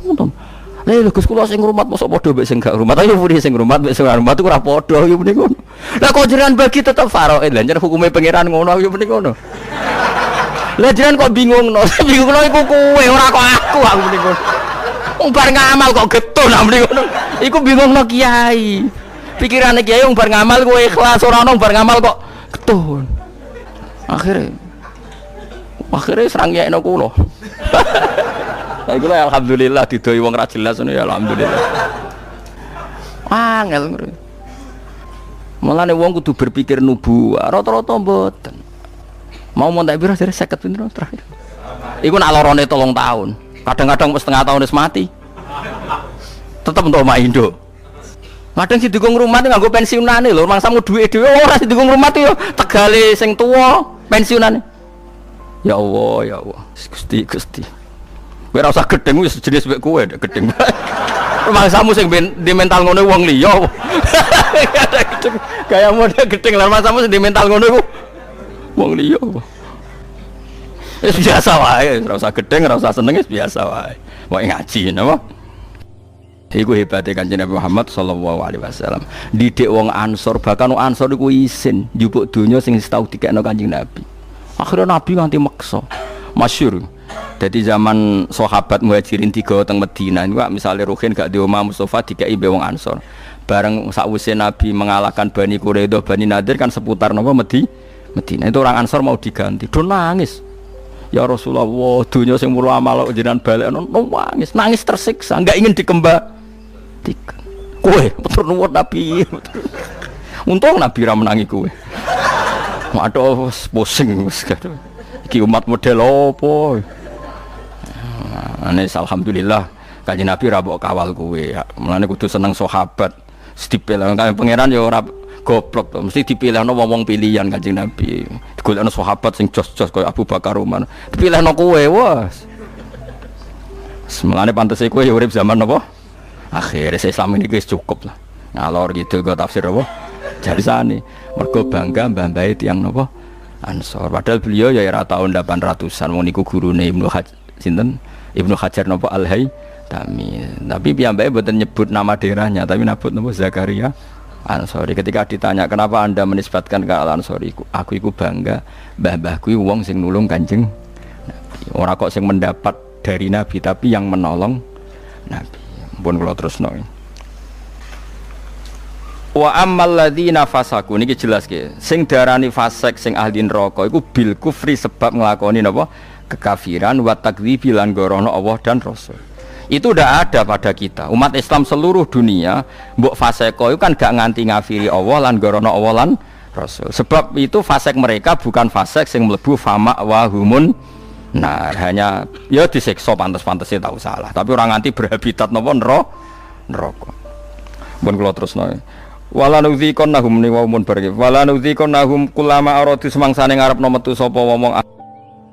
Lha Gus kula sing ngrumat mosok padha mbek sing gak ngrumat. Ayo pundi sing ngrumat mbek sing ngrumat iku ora padha yo muni ngono. Lah kok jenengan bagi tetep faraid. Lah nyer hukume pangeran ngono yo muni ngono. Lah jenengan kok bingungno? Bingungno iku kowe ora kok aku muni ngono. Wong bar ngamal kok getun muni ngono. Iku bingungno kiai. Pikirane kiai wong bar ngamal kowe ikhlas ora ono bar ngamal kok getun. Akhirnya serang nyekno kula. Lah iku alhamdulillah didoi wong ra jelas ngono ya alhamdulillah. Angel ngono. Mulane wong kudu berpikir nubuwah, rata-rata mboten. Mau montek piro dari 50 pinten terakhir. Iku nak lorone 3 tahun. Kadang-kadang setengah tahun wis mati. Tetep untuk omah Indo. Kadang sing dikung rumah nganggo pensiunane lho, mangsamu dhuwit dhewe ora sing dikung rumah yo tegale sing tuwa pensiunane. Ya Allah, Gusti. Kowe ora usah gedeng wis jenis mek kowe gedeng. Mangsamu sing di mental ngono wong liya. Gaya model gedeng lan mangsamu sing di mental ngono iku wong liya. Wis biasa wae, ora usah gedeng, ora usah seneng, wis biasa wae. Wae ngaji napa? Iku hebate Kanjeng Nabi Muhammad sallallahu alaihi wasallam. Didik wong Ansor, bahkan wong Ansor iku isin njupuk donya sing tau dikekno Kanjeng Nabi. Akhirnya Nabi nganti maksa. Masyhur. Dadi zaman sahabat Muhajirin 3 teng Madinah niku misale Ruhin gak di omah Mustofa dikeki mbek wong Ansor. Bareng sakwise Nabi mengalahkan Bani Quraidah, Bani Nadir kan seputar napa Madinah. Itu orang Ansor mau diganti. Do nangis. Ya Rasulullah, dunia sing mulo amal jenengan balekno nangis, nangis tersiksa, enggak ingin dikembalikan. Kowe matur nuwun Nabi. Untung Nabi ra menangi kowe. Waduh, pusing wis kadhe. Iki umat model opo? Ane alhamdulillah Kanjeng Nabi ra mbok kawal kowe. Mulane kudu seneng sahabat. Dipilih pangeran ya ora goblok to, mesti dipilihno wong-wong pilihan Kanjeng Nabi. Digolekno sahabat sing jos-jos kaya Abu Bakar Umar. Dipilihno kowe, wes. Semulane pantese kowe ya urip zaman apa? Akhire Islam ini wis cukup lah. Ngalor gitu go tafsir apa? Jarisane. Mergo bangga mbah-mbahe tiyang napa? Ansor. Padahal beliau ya era tahun 800-an wong niku gurune Ibnu Hajar napa Al-Haytami. Tapi piyambake mboten nyebut nama daerahnya, tapi nyebut napa Zakaria Ansori. Ketika ditanya kenapa anda menisbatkan ke Al-Ansori, aku iku bangga mbah-mbahku wong sing nulung Kanjeng Nabi. Ora kok sing mendapat dari Nabi, tapi yang menolong Nabi. Pun kula terusno. Wa ammal ladzina fasaku niki jelas ke. Sing darani fasik sing ahli neraka iku bil kufri sebab nglakoni napa? Kekafiran wa takdzibi lan gorono Allah dan Rasul. Itu udah ada pada kita. Umat Islam seluruh dunia, mbok faseko itu kan gak nganti ngafiri Allah lan gorono Allah lan Rasul. Sebab itu fasek mereka bukan fasek sing mlebu fama wa humun. Nah, hanya ya disiksa pantes-pantesnya tahu salah. Tapi orang nganti berhabitat napa neraka. Mun kula terusno. Wala nudzikonnahum ni wa mun barke. Wala nudzikonnahum kullama aradu semangsane ngarepno metu sapa wong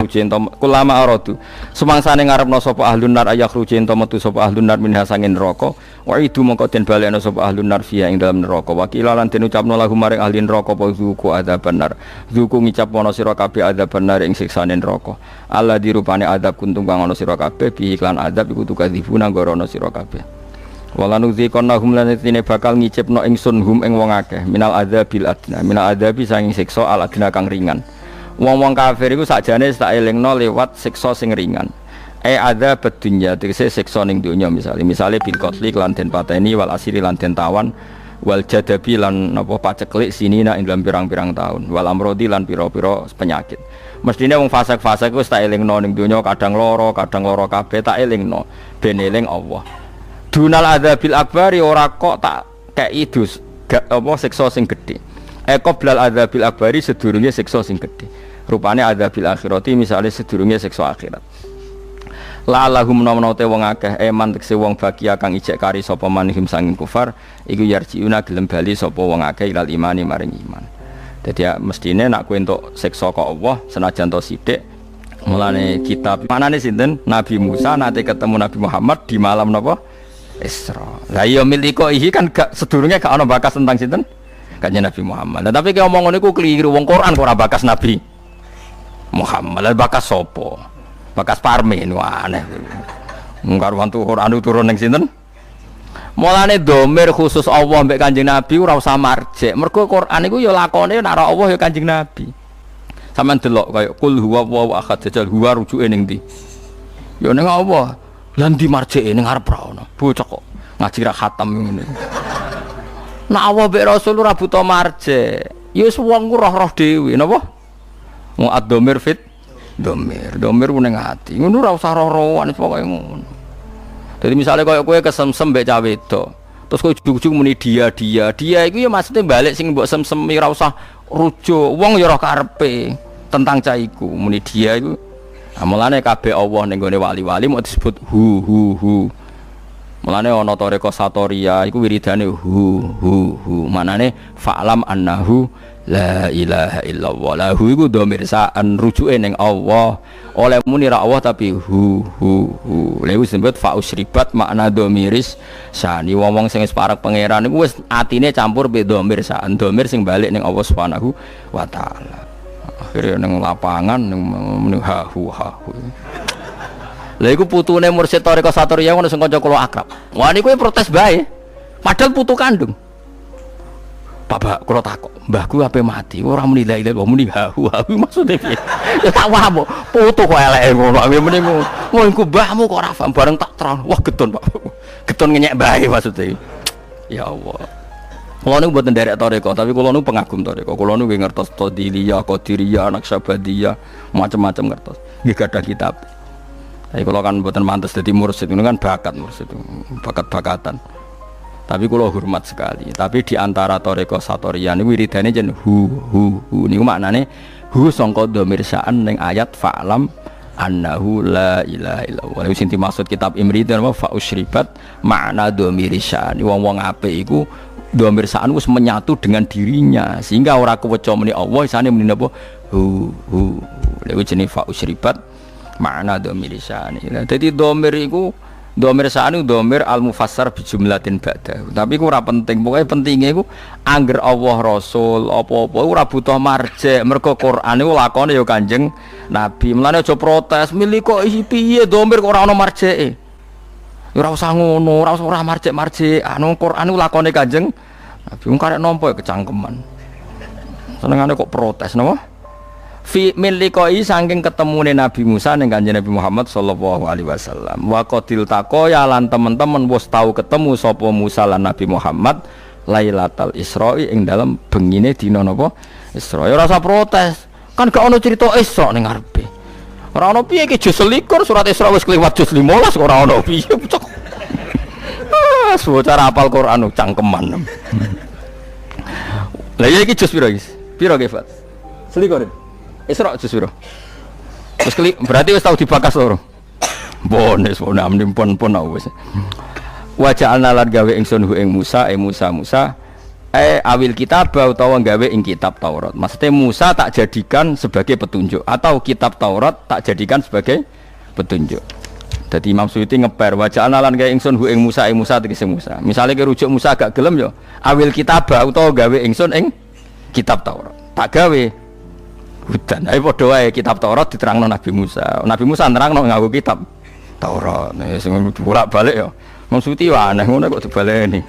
cinta kulama aradu semangsane ngarepno sapa ahlun nar ayakhru cinta metu sapa ahlun nar minha sangin neraka wa idu mongko den balekno sapa ahlun nar fiha ing dalam neraka wa kilalan den ucapno lahum maring ahli neraka apa zuku adzaban nar zuku ngicap ana sira kabeh adzaban nar ing siksane neraka Allah dirupane adzab kuntung kang ana sira kabeh bi iklan adzab iku tukadzibuna gorono sira kabeh wala nudzikonnahum lan tine bakal ngicipno ingsun hum ing wong akeh minal adzabil adna minal adzabi sanging siksa al adna kang ringan. Wong-wong kafir iku sakjane tak elingno lewat siksa sing ringan. Adzab dunya tegese siksa ning donya misale bil qatli lan den pateni wal asiri lan den tawan wal jadabi lan napa paceklik sinina ing dalam pirang-pirang tahun wal amrodi lan pira-pira penyakit. Mestine wong fasik-fasik wis tak elingno ning donya kadang loro kabeh tak elingno ben eling Allah. Dunal adzabil akbari ora kok tak kei dus apa siksa sing gedhe. Qoblal adzabil akbari sedurunge siksa sing gedhe. Rupane adzabil akhirati misale sedurunge siksa akhirat. La lahum namnate wong akeh eman tekse wong bakia kang ijek kari sapa manihim sanging kufar iku yarjiuna gelem bali sapa wong akeh ilal imani maring iman. Dadi ya mestine nak kowe entuk siksa kok Allah senajan to sithik. Mulane kitab manane sinten Nabi Musa nate ketemu Nabi Muhammad di malam napa Isra. Lah ya miliko iki kan gak sedurunge gak ana bakas tentang sinten Kanjeng Nabi Muhammad. Nah, tapi kalau ngomong niku keliru. Wong Quran kok ora bakas Nabi Muhammad, lah bakas sopo? Bakas Parmin, wah aneh. Ngkaruan Quran turun ning sinten? Mulane domir khusus Allah mbek Kanjeng Nabi ora usah marjek. Mergo Quran iku ya lakone nek Allah ya Kanjeng Nabi. Sampeyan delok kaya kul huwallahu ahad jajal huwa rujuke ning ndi? Ya ning Allah. Lah ndi marjeke ning arep ra ono. Bocah kok ngaji ra khatam ngene. Nek Allah mek Rasul ora buta marje. Ya wis wong ku roh-roh dhewe napa? Mu ad-dhamir fit domir ning ati. Ngono ora usah roh-rohan pokoke ngono. Jadi misalnya kowe kesemsem mbek cah wedok. Terus kowe ujug-ujug muni dia iku ya maksudnya balik sing mbok semsem ora usah rujuk. Wong ya roh karepe tentang cah iku muni dia iku. Mulane kabeh Allah ning gone wali-wali mau disebut hu. Mulane ana toreko satoria iku wiridane hu. Manane fa'lam annahu la ilaha illallah. Lahu iku dhamir sa'an rujuke ning Allah. Oleh muni ra Allah tapi hu. Lha iku disebut fa'usribat makna dhamiris sani. Wong sing wis parek pangeran iku wis atine campur be dhamir sa'an. Dhamir sing balik ning Allah Subhanahu wa taala. Akhire ning lapangan ning hu. Lha iku putune mursyid Thariqah Satoriyah ngono sing kanca kula akrab. Wah niku protes bae. Padahal putu kandung. Bapak kula takok, mbahku ape mati ora muni la ilaha illallah muni hu maksude piye? Ya tak waham putu kok eleke ngono. Muni ngono iku mbahmu kok ora paham bareng tak terang. Wah gedon Pak. Gedon ngenyek bae maksude. Ya Allah. Kula niku mboten nderek Thariqah, tapi kula niku pengagum Thariqah. Kula niku ngertos Tadiliyah, Qadiriyah, Naqsabandiyah, macam-macam ngertos. Nggih gadah kitab. Tapi kalau kan buatan mantes jadi mursyid itu kan bakat-bakatan. Tapi kalau hormat sekali. Tapi di antara Thariqah Satoriyah ini wiridane jen hu. Ini maknanya hu sangka dhamir sa'an ning ayat fa'lam annahu la ilaha illallah. Lalu sing dimaksud kitab Imri itu apa fa'usribat makna dhamir sa'an. Wong-wong apik iku dhamir sa'an wis menyatu dengan dirinya sehingga ora keweca muni Allah isane muni apa hu. Lalu jenenge fa'usribat makna dhamir sa'ani. Jadi dhamir iku dhamir sa'ani dhamir al-mufassar bi jumlatin ba'da. Tapi ku ora penting, pokoke pentinge iku angger Allah Rasul apa-apa ora butuh marjek. Mergo Quran iku lakone ya Kanjeng Nabi. Mulane aja protes, milih kok isi piye dhamir kok ora ono marjeke. Ya ora usah ngono, ora usah marjek. Anu Quran iku lakone Kanjeng Nabi. Wong karek nampa kecangkeman. Senengane kok protes napa? Fi min liqai saking ketemune Nabi Musa ning Kanjeng Nabi Muhammad sallallahu alaihi wasallam. Wa qadil taqaya lan teman-teman wis tau ketemu sapa Musa lan Nabi Muhammad Lailatul Isra'i ing dalem bengine dina napa Isra. Ya ora usah protes. Kan gak ono cerita Isra ning ngarepe. Ora ono piye iki juz 21 surat Isra wis kliwat juz 15 ora ono piye. Bocah hafal Quran cangkeman. Lah ya iki juz piro iki? Piro ge, Fat? Selikur. Isra juz piro? Wis berarti wis tau dibakas loro. Bones pun pun wis. Wa ja'alna lan gawe ingsun hu ing Musa Musa awil kitab utawa gawe ing kitab Taurat. Maksudnya Musa tak jadikan sebagai petunjuk atau kitab Taurat tak jadikan sebagai petunjuk. Jadi Imam Suyuti ngeper wa ja'alna lan gawe ingsun hu ing Musa tegese Musa. Misale ki rujuk Musa agak gelem yo awil kitab utawa gawe ingsun ing kitab Taurat. Tak gawe hutan, ayo padha wae kitab Taurat diterangno Nabi Musa. Nabi Musa nerangno nganggo kitab Taurat. Sing bolak-balik ya. Maksudi wae aneh ngono kok dibaleni.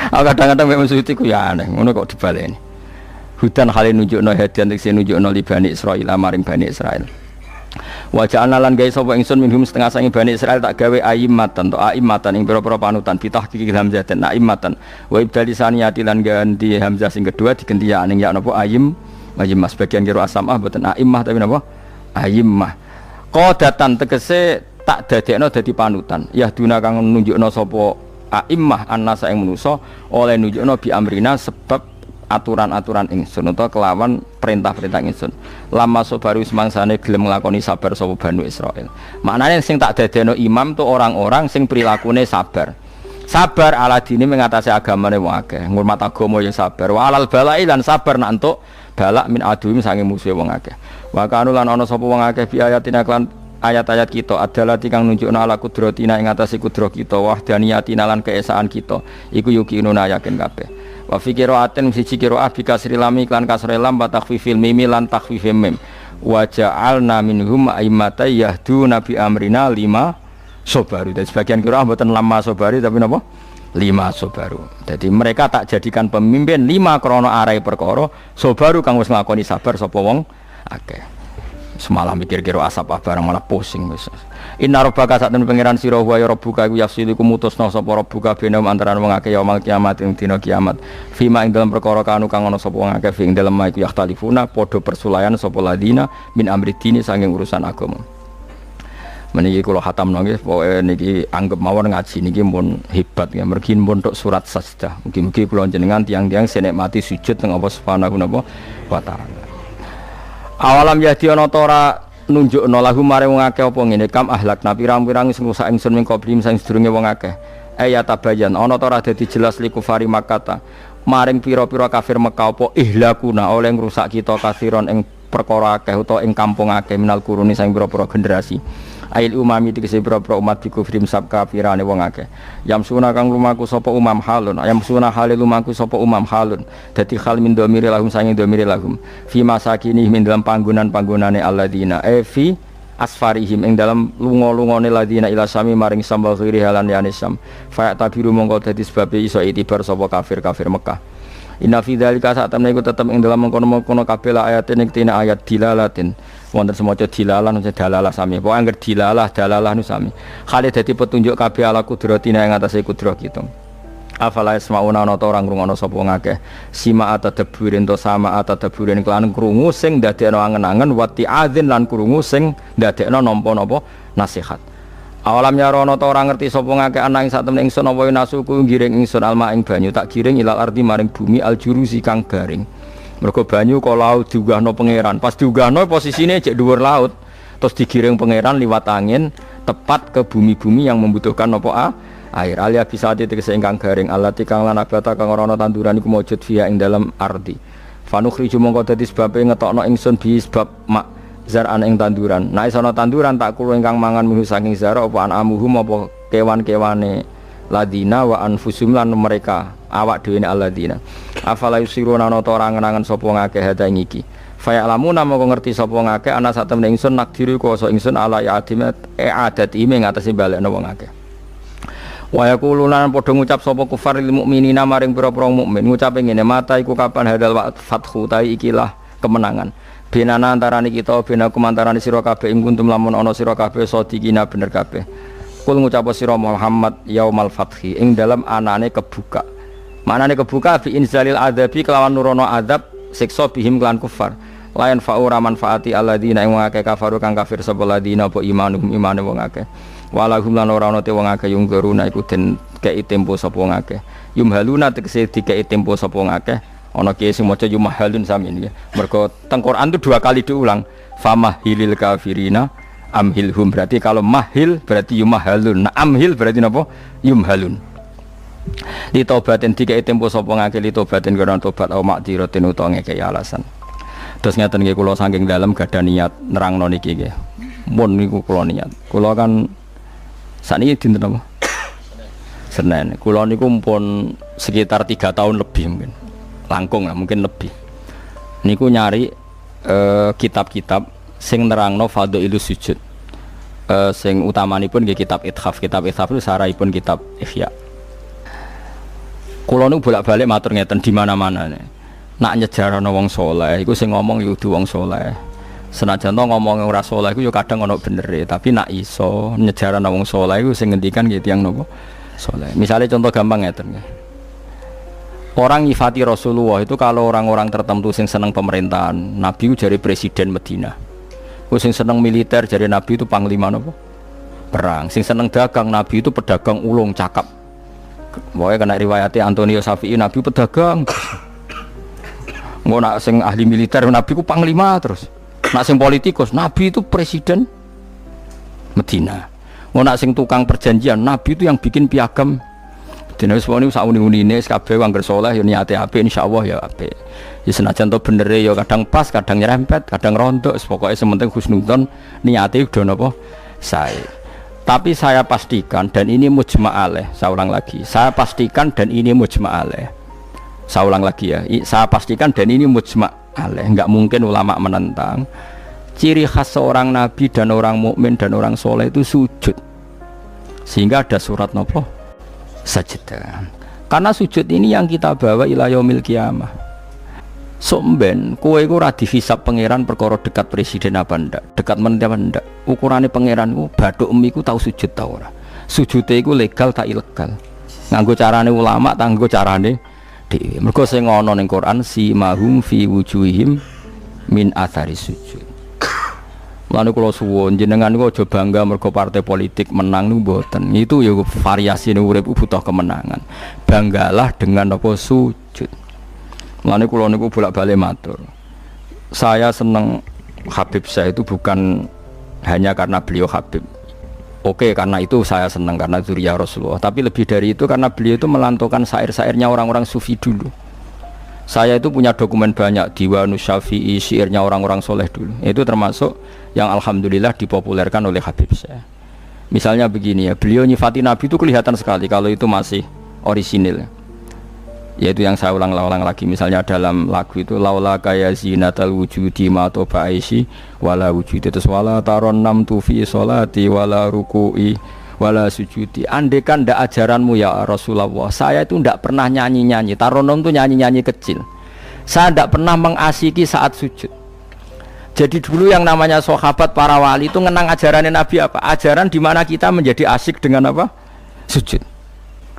Kadang-kadang mek maksudi ku ya aneh ngono kok dibaleni. Hutan hale nunjukno hadian sing nunjukno li Bani Israil maring Bani Israil. Wa ja'alna lan gawe sapa ingsun minhum setengah sange Bani Israil tak gawe aimatan to aimatan ing pira-pira panutan pitah kiki hamzah dan aimatan. Wa ibdalisaniyati lan ganti hamzah sing kedua diganti ya ning ya napa Ayimmah sebagian kira asamah boten aimmah tapi napa ayimmah qadatan tegese tak dadekno dadi panutan yahduna kang nunjukno sapa aimmah annasa ing manusa oleh nunjukno bi amrina sebab aturan-aturan ingsun utawa kelawan perintah-perintah ingsun lama sobaru semangsane gelem nglakoni sabar sapa Bani Israil. Maknane sing tak dadekno imam tu orang-orang sing prilakune sabar ala dini mengatasi agamane wong akeh ngurmat agama yang sabar wa alal balai lan sabar nak entuk balak min aduim sange musuhe wong akeh. Wa kanu lan ana sapa wong akeh bi ayatina lan ayat-ayat kita adalah kang nunjukna ala kudratina ing atase kudrat kita wahdaniyatina lan keesaan kita. Iku yukinuna yakin kabeh. Wa fi qiraatin siji qiraah bi kasri lam lan kasri lam wa takhfifil mim lan takhfifim mim. Wa ja'alna minhum a'immatan yahduna bi amrina lima sabaru. Dan sebagian qiraah mboten lama sabari tapi napa? lima sobaru. Jadi mereka tak jadikan pemimpin lima krono arai perkara sobaru kang wis nglakoni sabar sapa wong akeh. Semalam mikir kira asap barang malah pusing wis. Inna rabbaka sak temen pangeran sira wa ya rabbuka iku yafsilu mutusna sapa rabbuka benam antarané wong akeh yaumul kiamat ing dina kiamat. Fima ing dalem perkara kang ana sapa wong akeh ing dalem iku yakhtalifuna padha persulayan sapa ladina min amri dini saking urusan agama. Meniki kula khatamno nggih pokoke niki anggap mawon ngaji niki mun hebat ya mergi mun tok surat sajdah. Mugi-mugi kula jenengan tiang-tiang senikmati sujud teng Allah Subhanahu wa taala. Awalam yadi ana ta ora nunjukna lahu maring wong akeh apa ngene kam ahlakna pirang-pirang sing rusak ingsun ming qablim sing sedurunge wong akeh. Ayat tabayan ana ta ora dadi jelas liku fari Makkah maring pira-pira kafir Mekah apa ihlakuna oleh ngrusak kita kasiron ing perkara akeh utawa ing kampung akeh minal kuruni sing pira-pira generasi. Ail umami tegese pira-pira umat biku frim sab kafirane wong akeh. Yamsuna kang lumaku sapa umam halun. Yamsuna halil lumaku sapa umam halun. Dadi hal min domiri lahum sanging domiri lahum. Fi masakini min dalam panggonan-panggonane alladzina fi asfarihim ing dalam lunga-lungane ladina ila sami maring sambal khiri halan yani sam. Fa tabiru mongko dadi sebab iso itibar sapa kafir-kafir Mekah. Inna fi dzalika saat temne iku tetep ing dalam mengkono-mengkono kabeh ayatin ing tine ayat dilalatin. Wonten semaca dilalah nuse dalalah sami. Pokoke angger dalalah nu sami. Khali dadi petunjuk kabeh ala kudratina ing atase kudrat kita. Afala yasmauna ana ta ora ngrungokno sapa ngakeh. Sima atadabburin to sama atadabburin kelan krungu sing ndadekno angen-angen wati adzin lan krungu sing ndadekno nampa-napa nasihat. Awalam yarono ta ora ngerti sapa ngakeh ana ing sak temne ingsun apa nasuku giring ingsun alma ing banyu tak giring ilal ardi maring bumi aljurusi kang garing. Mergo banyu kok laut diunggahno pangeran. Pas diunggahno posisine cek dhuwur laut. Terus digiring pangeran liwat angin tepat ke bumi-bumi yang membutuhkan apa air. Alia bisa tegese ingkang garing alati kang lan abata kang ora ana tanduran iku maujud fiha ing dalam ardi. Fanukhriju mongko dadi sebabe ngetokno ingsun bi sebab mak zaran ing tanduran. Nek ana tanduran tak kulo ingkang mangan mihu saking zara apa anamuhum apa kewan-kewane ladina wa anfusum lan mereka awak dhewe alladina. Afala yusiruna ana ta ora ngenangan sapa ngakeh hada ing iki. Fa ya'lamuna moko ngerti sapa ngakeh ana sak temne ingsun nakdiru kuwasa ingsun ala ya'dimat adat ime ngatasi balekno wong akeh. Wa yaquluna padha ngucap sapa kufar lil mukminina maring pira-pira mukmin ngucape ngene mata iku kapan hadal fathu ta ikilah kemenangan. Benana antarane kita benakum antarane sira kabeh ing kuntum lamun ana sira kabeh sadikina bener kabeh. Kul ngucap sira Muhammad yaumal fathi ing dalam anane kebuka. Manane kebuka fi inzalil adzabi kelawan nurono azab siksa bihim kelan kufar. Layan fa'ura manfaati alladzina ing wong akeh kafaru kang kafir sapa ladina apa imanuhum imane wong akeh. Walahum lan ora ana te wong akeh yung geruna iku den kei tempo sapa wong akeh. Yumhaluna tegese dikei tempo sapa wong akeh. Ana kiye sing maca yumhalun sami niki. Mergo teng Quran itu 2 kali diulang. Famahilil kafirina amhilhum berarti kalau mahil berarti yumhalun. Nah amhil berarti napa? Yumhalun. Li tobatin dikei tempo sapa ngake li tobatin karena tobat au makdiratin utawa ngekei alasan. Terus ngeten nggih kula saking dalem gadah niat nerangno niki nggih. Mun niku kula niat. Kula kan sakniki dinten apa? Senin. Kula niku pun sekitar 3 tahun lebih mungkin. Langkung lah mungkin lebih. Niku nyari kitab-kitab sing nerangno fadhailus sujud. Sing utamanipun nggih kitab Ithaf. Kitab Ithaf itu saraipun kitab Ihya. Kula nu bolak-balik matur ngeten di mana-mana nih. Nak nyejarano wong saleh iku sing ngomong yo kudu wong saleh. Senajan to ngomong ora saleh iku yo kadang ana benere, tapi nak iso nyejarano wong saleh iku sing ngendikan nggih tiyang napa? Saleh. Misale contoh gampang ngeten nggih. Orang nyifati Rasulullah itu kalau orang-orang tertentu sing seneng pemerintahan, Nabi itu jadi presiden Medina. Sing seneng militer jadi Nabi itu panglima napa? Perang. Sing seneng dagang Nabi itu pedagang ulung cakap. Pokoknya kena riwayatnya Antonio Safi'i Nabi pedagang. Nggak nak sing ahli militer Nabi ku panglima terus. Nak sing politikus Nabi itu presiden Medina. Nggak nak sing tukang perjanjian Nabi itu yang bikin piagam. Dene wis woni sak uni-unine kabeh wong saleh yo niate apik insyaallah ya apik. Ya senajan to benere ya kadang pas, kadang nyerempet, kadang rontok, pokoke sementing husnudzon niate udah napa sae. Tapi saya pastikan dan ini mujma' alaih, saya ulang lagi. Saya pastikan dan ini mujma' alaih. Saya ulang lagi ya. Saya pastikan dan ini mujma' alaih. Enggak mungkin ulama menentang. Ciri khas seorang nabi dan orang mukmin dan orang soleh itu sujud. Sehingga ada surat napa? sajdah. Karena sujud ini yang kita bawa ila yaumil qiyamah. Somben kowe iku ora dihisab pangeran perkara dekat presiden apa ndak, dekat menteri apa ndak. Ukurane pangeran ku bathuk emiku tau sujud ta ora. Sujude iku legal tak ilegal. Nganggo carane ulama ta nganggo carane dhewe. Mergo sing ana ning Quran si mahum fi wujuhihim min athari sujud. Mulane kula suwun jenengan niku aja bangga mergo partai politik menang niku mboten. Itu ya variasi urip butuh kemenangan. Banggalah dengan apa sujud. Mulane kula niku bolak-balik matur. Saya seneng Habib saya itu bukan hanya karena beliau Habib. Oke, karena itu saya senang karena dzurriyyah Rasulullah. Tapi lebih dari itu karena beliau itu melantaukan syair-syairnya orang-orang sufi dulu. Saya itu punya dokumen banyak Diwanus Syafi'i, syairnya orang-orang soleh dulu. Itu termasuk yang alhamdulillah dipopulerkan oleh Habib saya. Misalnya begini ya, beliau nyifati Nabi itu kelihatan sekali kalau itu masih orisinil. Yaitu yang saya ulang-ulang lagi. Misalnya dalam lagu itu laula kaya zinatal wujudi ma toba aisy wala wujudi terus wala taron nam tufi sholati wala ruku'i wala sujudi. Andekan ndak ajaranmu ya Rasulullah, saya itu ndak pernah nyanyi-nyanyi. Taronom itu nyanyi-nyanyi kecil. Saya ndak pernah mengasiki saat sujud. Jadi dulu yang namanya sahabat para wali itu ngenang ajarannya Nabi apa? Ajaran di mana kita menjadi asyik dengan apa? Sujud.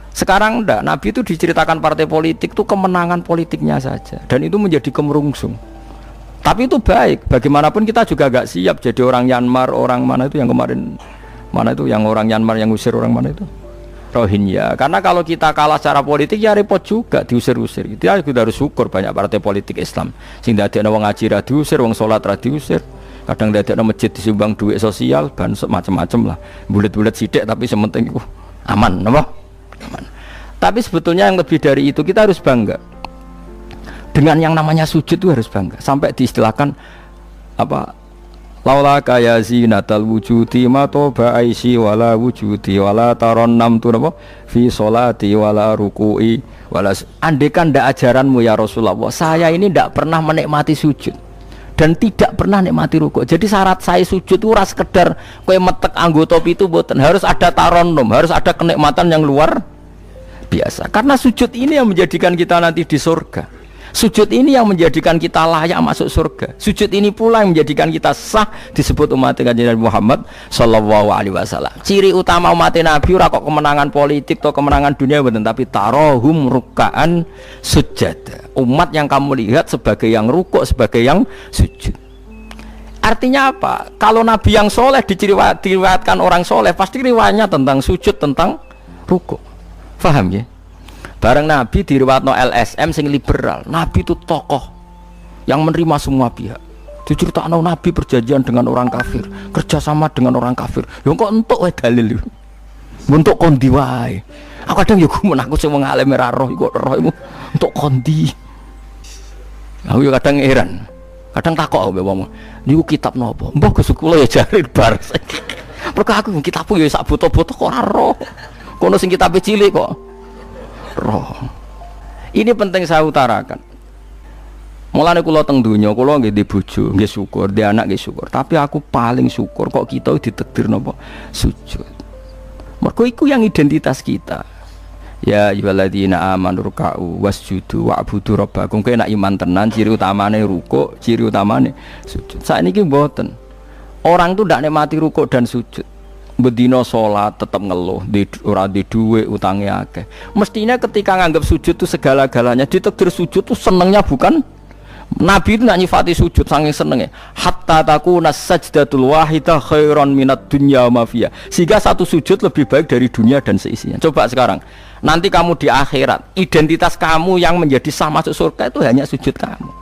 Sekarang ndak, Nabi itu diceritakan partai politik itu kemenangan politiknya saja dan itu menjadi kemerungsung. Tapi itu baik, bagaimanapun kita juga gak siap jadi orang Myanmar, orang mana itu yang kemarin mana itu yang orang Myanmar yang usir orang mana itu Rohingya. Karena kalau kita kalah secara politik ya repot juga diusir-usir. Kita harus syukur banyak partai politik Islam. Sing dadekno wong ngaji ra diusir, wong salat ra diusir. Kadang dadekno masjid disumbang duit sosial, ban macam-macam lah. Bulet-bulet sithik tapi sementing iku aman, napa? Aman. Tapi sebetulnya yang lebih dari itu kita harus bangga. Dengan yang namanya sujud itu harus bangga. Sampai diistilahkan apa? Laula kaya zinatal wujudi ma toba aisy wala wujudi wala taron nam tu napa fi sholati wala ruku'i wala. Andekan ndak ajaranmu ya Rasulullah, saya ini ndak pernah menikmati sujud dan tidak pernah nikmati ruku'. Jadi syarat saya sujud itu ora sekedar kowe metek anggota itu mboten, harus ada taronum, harus ada kenikmatan yang luar biasa. Karena sujud ini yang menjadikan kita nanti di surga. Sujud ini yang menjadikan kita layak masuk surga. Sujud ini pula yang menjadikan kita sah disebut umat Nabi Muhammad sallallahu alaihi wasallam. Ciri utama umat Nabi ora kok kemenangan politik atau kemenangan dunia betul, tapi tarohum ruk'an sujud. Umat yang kamu lihat sebagai yang rukuk, sebagai yang sujud. Artinya apa? Kalau Nabi yang soleh diriwayatkan orang soleh, pasti riwayatnya tentang sujud, tentang rukuk. Faham ya? Bareng Nabi diriwayatno LSM sing liberal. Nabi itu tokoh yang menerima semua pihak. Diceritakan Nabi perjanjian dengan orang kafir, kerjasama dengan orang kafir. Ya kok entuk wae dalil. Untuk kondi wae. Aku kadang ya gumun aku sing wong alim ora roh kok roh iku untuk kondi. Aku ya kadang heran. Kadang takok mbek wong, niku kitab napa? Mbah Gus kula ya jare bar. Mergo aku kitabku ya sak foto-foto kok ora roh. Kono sing kitabe cilik kok roh. Ini penting saya utarakan. Mulane kula teng donya kula nggih di bojo, nggih syukur, di anak nggih syukur. Tapi aku paling syukur kok kita ditakdir napa sujud. Mergo iku yang identitas kita. Ya ayyuhalladzina amanu ruk'u wasjudu wa'budu rabbakum. Kowe nek iman tenan ciri utamane rukuk, ciri utamane sujud. Saiki mboten. Orang tuh ndak nikmati rukuk dan sujud. Bedino sholat tetap ngeluh, ora di duwe utangnya akeh. Mestinya ketika nganggap sujud itu segala-galanya, ditakdir sujud itu senengnya bukan Nabi itu nak nyifati sujud saking senengnya. Hatta takuna sajdatul wahidah khairan minad dunya ma fiha. Sehingga satu sujud lebih baik dari dunia dan seisinya. Coba sekarang, nanti kamu di akhirat, identitas kamu yang menjadi sah masuk surga itu hanya sujud kamu.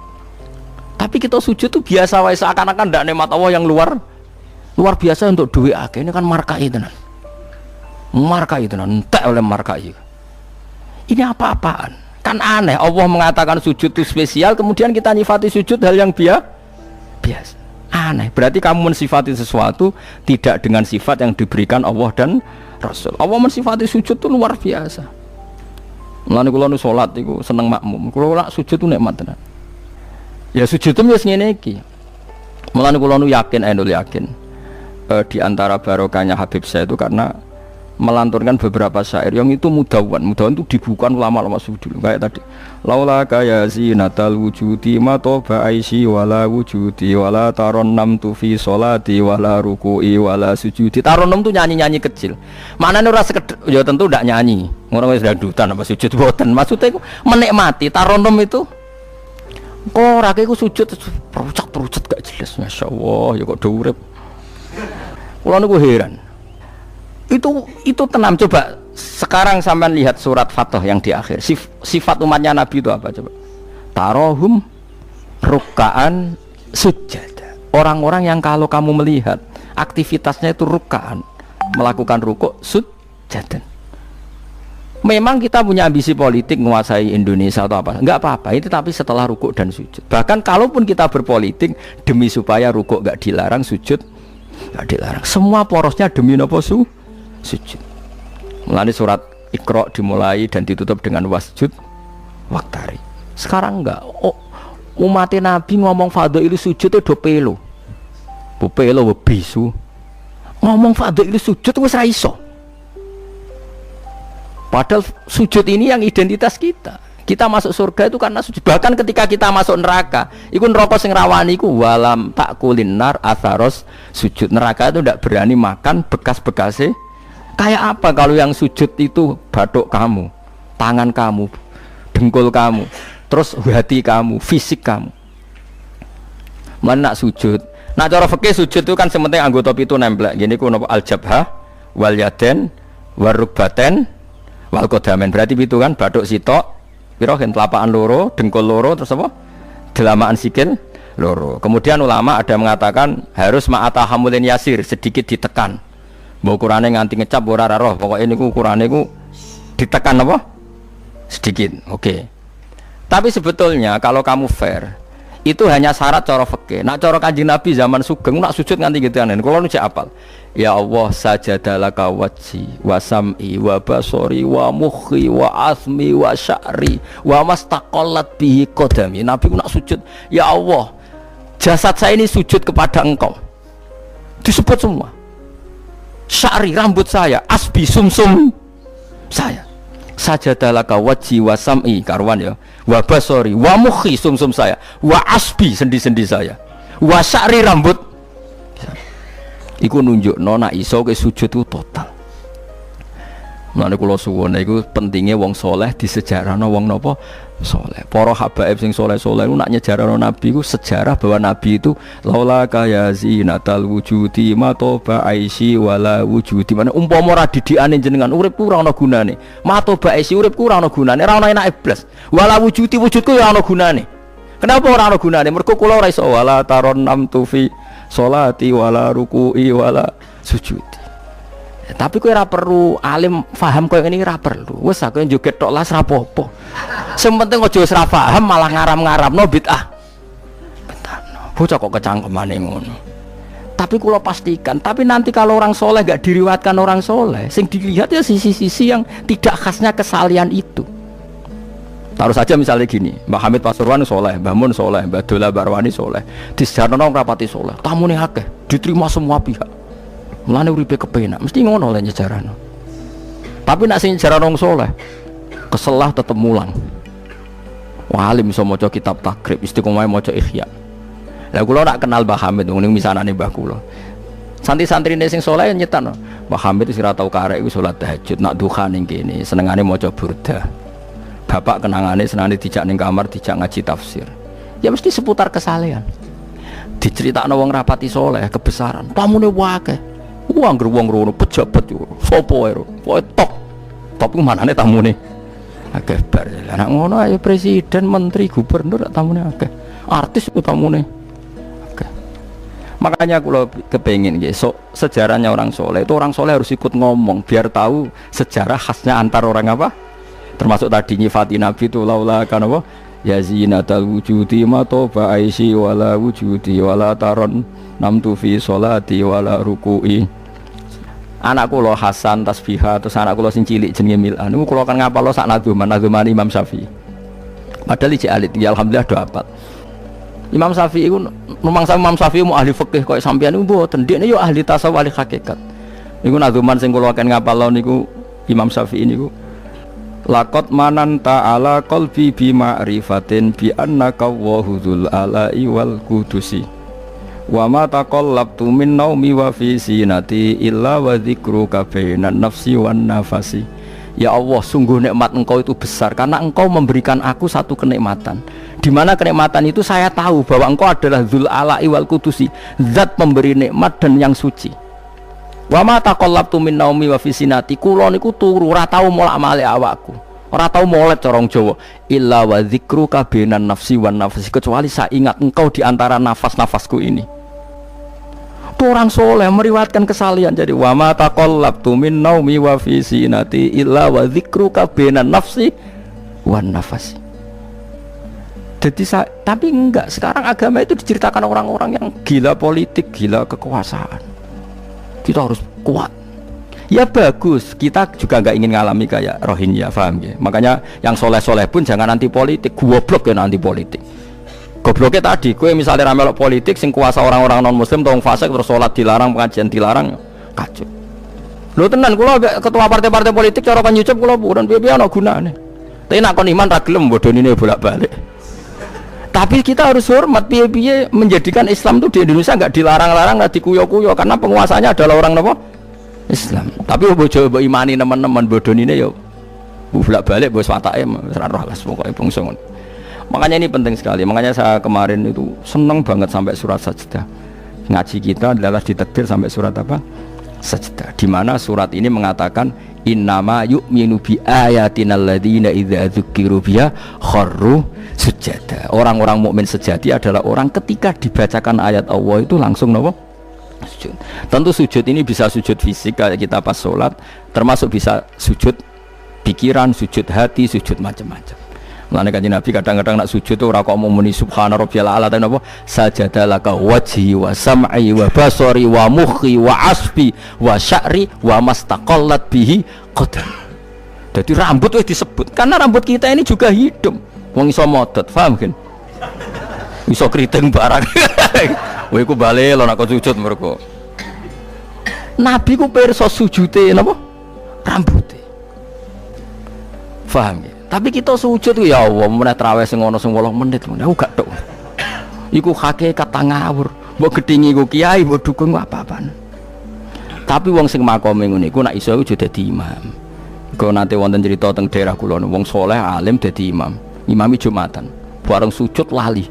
Tapi kita sujud itu biasa wae, seakan-akan ndak nikmat Allah yang luar biasa untuk duit akeh. Ini kan markai tenan. Markai tenan, entek oleh markai. Ini apa-apaan? Kan aneh, Allah mengatakan sujud itu spesial, kemudian kita nyifati sujud hal yang biasa. Aneh, berarti kamu mensifati sesuatu tidak dengan sifat yang diberikan Allah dan Rasul. Allah mensifati sujud itu luar biasa. Mulane kula nu salat iku seneng makmum. Kula nak sujud itu nikmat tenan. Ya sujud itu wis ngene iki. Mulane kula nu yakin, di antara barokahnya Habib saya itu karena melantunkan beberapa syair yang itu mudawwan itu dibukukan ulama-ulama sufi dulu kayak tadi laula kaya zinatal wujudi ma toba aisi wala wujudi wala taronnam tu fi sholati wala ruku'i wala sujudi. Taronnom tuh nyanyi-nyanyi kecil maknanya ora sekedar ya tentu ndak nyanyi ngono wis dangdutan apa sujud boten maksudnya iku menikmati taronnom itu kok ora iku sujud perucet gak jelas masyaallah ya kok do urip kula niku heran. Itu tenang. Coba sekarang sampean lihat surat Fathah yang di akhir. Sifat umatnya Nabi itu apa coba? Tarohum rukkaan sujud. Orang-orang yang kalau kamu melihat aktivitasnya itu rukkaan, melakukan rukuk sujud. Memang kita punya ambisi politik menguasai Indonesia atau apa? Enggak apa-apa. Itu tapi setelah rukuk dan sujud. Bahkan kalaupun kita berpolitik demi supaya rukuk enggak dilarang, sujud enggak dilarang. Semua porosnya demi napa sujud. Mulane surat Iqra dimulai dan ditutup dengan wasjud waktari. Sekarang enggak. Umat Nabi ngomong fadhil sujud itu do pelo. Bu pelo bisu. Ngomong fadhil sujud wis ra iso. Padahal sujud ini yang identitas kita. Kita masuk surga itu karena sujud. Bahkan ketika kita masuk neraka, iku neraka sing rawani iku walam takulin nar atharos sujud. Neraka itu tidak berani makan bekas-bekasnya. Kayak apa kalau yang sujud itu bathuk kamu, tangan kamu, dengkul kamu, terus hati kamu, fisik kamu. Mana nak sujud? Nah cara fikih sujud itu kan sementing anggota pitu nemplek. Gini ku napa al-jabhah wal yaden warukbaten wal qadamen. Berarti pitu kan bathuk sitok, pira gen telapakan loro, dengkul loro, terus apa? Delamaan sikil loro. Kemudian ulama ada mengatakan harus ma'atahamulin yasir, sedikit ditekan. Mbok ukurane nganti ngecap ora roh, pokoke niku ukurane ku ditekan apa? Sedikit. Oke. Tapi sebetulnya kalau kamu fair, itu hanya syarat cara fikih. Nak cara Kanjeng Nabi zaman sugeng nak sujud nganti gituanen. Kulo nu cek apal. Ya Allah sajadalaka wajhi wa sam'i wa basori wa mukhi wa asmi wa sya'ri wa mastaqallat bihi qadami. Nabi ku nak sujud, ya Allah, jasad saya ini sujud kepada Engkau. Disebut semua. Sya'ri rambut saya, asbi sumsum saya. Sajadalaka wajhi wa sam'i karwan ya. Wa basori wa mukhi sumsum saya. Wa asbi sendi-sendi saya. Wa sya'ri rambut. Iku nunjukno nek iso ke sujud itu total. Mulane kula suwun iku pentingnya wong soleh disejarahno wong napa soleh. Para habaib sing soleh-soleh iku nak nyejarahno Nabi iku sejarah bahwa Nabi itu laula kaya zinatal wujudi ma toba aisi wala wujudi. Mana umpama ora didikane jenengan uripku ora ana gunane. Ma toba aisi uripku ora ana gunane, ora ana enake blas. Wala wujudi wujudku ya ana gunane. Kenapa ora ana gunane? Mergo kula ora iso wala taron nam tufi sholati wala ruku'i wala sujudi. Tapi kowe ora perlu alim paham koyo ngene ora perlu. Wis aku joget tok las ra apa-apa. Sing penting aja wis ra paham malah ngaram-ngaramno bid'ah. Bentarno. Bocah kok kecangkemane ngono. Tapi kula pastikan, tapi nanti kalau orang soleh gak diriwayatkan orang soleh, sing dilihat ya sisi-sisi yang tidak khasnya kesalian itu. Taruh saja misalnya gini, Mbah Hamid Pasuruan soleh, Mbah Mun soleh, Mbah Dola Barwani soleh, disejarahno rapati soleh, tamune akeh, diterima semua pihak. Mulane uripe kepenak, mesti ngono le nyejarahno. Tapi nek sing nyejarahno soleh, keselah tetep mulang. Wah, alim iso maca kitab takrib, istiqomah maca Ihya. Lah kula nak kenal Mbah Hamid ning misanane mbah kula. Santri-santrine sing saleh nyetan, Mbah Hamid wis ora tau karek iku salat tahajud, nak duha ning kene, senengane maca burda. Bapak kenangane senengane dijak ning kamar, dijak ngaji tafsir. Ya mesti seputar kesalehan. Diceritakno wong rapati saleh kebesaran, pamune akeh. Wong wong rono pejabat yo. Sopo wae ro. Pokoke top. Top ku manane tamune. Akeh bar. Lah ngono ae presiden, menteri, gubernur tamune akeh. Artis ku tamune. Makanya kalau kepengin sejarahnya orang soleh itu orang soleh harus ikut ngomong biar tahu sejarah khasnya antar orang apa, termasuk tadi nyifati Nabi itu laula kan apa ya zinatal wujudi ma toba aisi wala wujudi wala taron namtu fi sholati wala ruku'i. Anak kula Hasan tasbihah terus anak kula sing cilik jenenge Mil'an niku kula kan ngapal sak nadzuman Imam Syafi'i padahal iki alit ya alhamdulillah do hafal. Imam Syafi'i itu, Imam Syafi'i mu ahli fikih kok sampeyan niku mboten, ndekne yo ahli tasawuf ahli hakikat. Niku nadzuman sing kula akan ngapal niku Imam Syafi'i niku. Laqad mananta ala qalbi bi ma'rifatin bi annaka wahudul ala'i wal qudusi. Wa ma taqallabtu min naumi wa fi sinati illa wa dzikruka bainan nafsi wan nafasi. Ya Allah, sungguh nikmat Engkau itu besar karena Engkau memberikan aku satu kenikmatan. Di mana kenikmatan itu saya tahu bahwa Engkau adalah Dzul Ala'i wal Qudusi, zat pemberi nikmat dan yang suci. Wa ma taqallabtu min naumi wa fi sinati, kula niku turu ora tau molak-malik awakku. Ora tau molet corong Jawa. Illa wa dzikruka bainan nafsi wan nafasi, kecuali saya ingat Engkau di antara nafas-nafasku ini. Itu orang soleh meriwayatkan kesalian. Jadi wa ma taqallabtu min naumi wa fi sinati illa wa dzikruka bainan nafsi wan nafasi. Jadi tapi enggak, sekarang agama itu diceritakan orang-orang yang gila politik, gila kekuasaan. Kita harus kuat. Ya bagus, kita juga enggak ingin ngalami kayak Rohingya, paham ya? Makanya yang soleh-soleh pun jangan anti politik, goblok ya anti politik. Gobloknya tadi, gue misalnya ramelok politik, sing kuasa orang-orang non muslim, tolong fasik terus sholat dilarang, pengajian dilarang, kacau. Lo tenan, kalau ketua partai-partai politik cara kan nyucup kalau bukan biaya no gunanya. Tapi nak kon iman ragilem bodoh ini bolak-balik. Tapi kita harus hormat biaya menjadikan Islam itu di Indonesia nggak dilarang-larang, nggak dikuyo-kuyo karena penguasanya adalah orang apa? Islam. Tapi bojo imani teman-teman bodoh ini yo bolak-balik bos watake roh alas pokoknya bungsong. Makanya ini penting sekali. Makanya saya kemarin itu seneng banget sampai surat Sajdah. Ngaji kita adalah ditakdir sampai surat apa? Sajdah. Di mana surat ini mengatakan innama yu'minu bi ayatinal ladzina idza dzukiru biha kharru sujada. Orang-orang mukmin sejati adalah orang ketika dibacakan ayat Allah itu langsung napa? Sujud. Tentu sujud ini bisa sujud fisik kayak kita pas sholat, termasuk bisa sujud pikiran, sujud hati, sujud macam-macam. Mulane kanjeng Nabi kadang-kadang nak sujud tuh ora kok mau muni subhana rabbiyal a'la ta napa? Sajadalaka wajhi wa sam'i wa basari wa mukhi wa asbi wa sya'ri wa mastaqallat bihi qadar. Jadi rambut wis disebut karena rambut kita ini juga hidup. Wong iso modot, paham kan? Iso kriting barang. Kowe iku bali lho nek sujud mergo. Nabi ku pirsa sujude napa? Rambuté. Paham ya? Tapi kita sujud ya Allah, meneh traweh sing ana 8 menit aku gak tok. Iku hakikat ngawur. Mbok gedhingi ku kiai, mbok dukung apa-apaan. Tapi wong sing makome ngene iku nek iso iku dadi imam. Kok nate wonten cerita teng daerah kula wong saleh alim dadi imam. Imami Jumatan. Bareng sujud lali.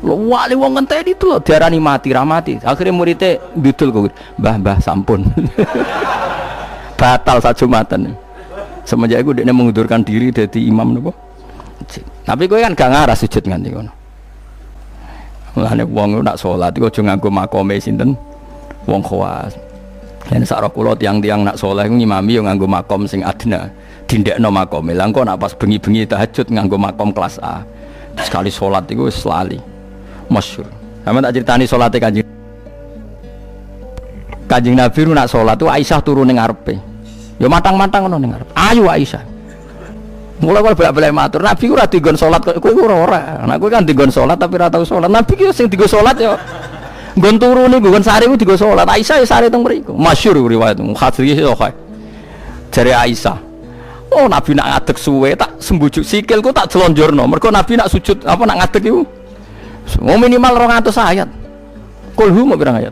Lho wali wong ngenteni itu lho diarani mati ra mati. Akhire muridé ndudul kok, "Mbah, sampun." Batal sak Jumatan. Semenjak itu dia mengundurkan diri dari imam nopo. Tapi gue kan gak ngarah sujud nganti kono. Mulane wong nak salat iku aja nganggo makome sinten wong khawas. Yen sak ro kula tiang-tiang nak saleh iku ngimami yo nganggo makom sing adna. Dindekno makome. Lah engko nak pas bengi-bengi tahajud nganggo makom kelas A. Sekali salat iku wis lali. Masyhur. Sampe tak critani salate Kanjeng Nabi nak salat tuh Aisyah turu ning ngarepe. Ya matang-matang ngono ning ngarep. Ayo Aisyah. Mula kok bolak-balik matur, Nabi ora digon salat kok kowe ora. Nek kowe kan digon salat tapi ora tau salat. Nabi ki sing digo salat ya nggon turu niku nggon sare ku digo salat. Aisyah ya sare teng mriku. Masyhur riwayat hadis iki kok. Jare Aisyah. Oh Nabi nak ngadeg suwe tak sembujuk sikilku tak jelonjorno. Mergo Nabi nak sujud apa nak ngadeg iku. Minimal 200 ayat. Kulhu mau pirang ayat?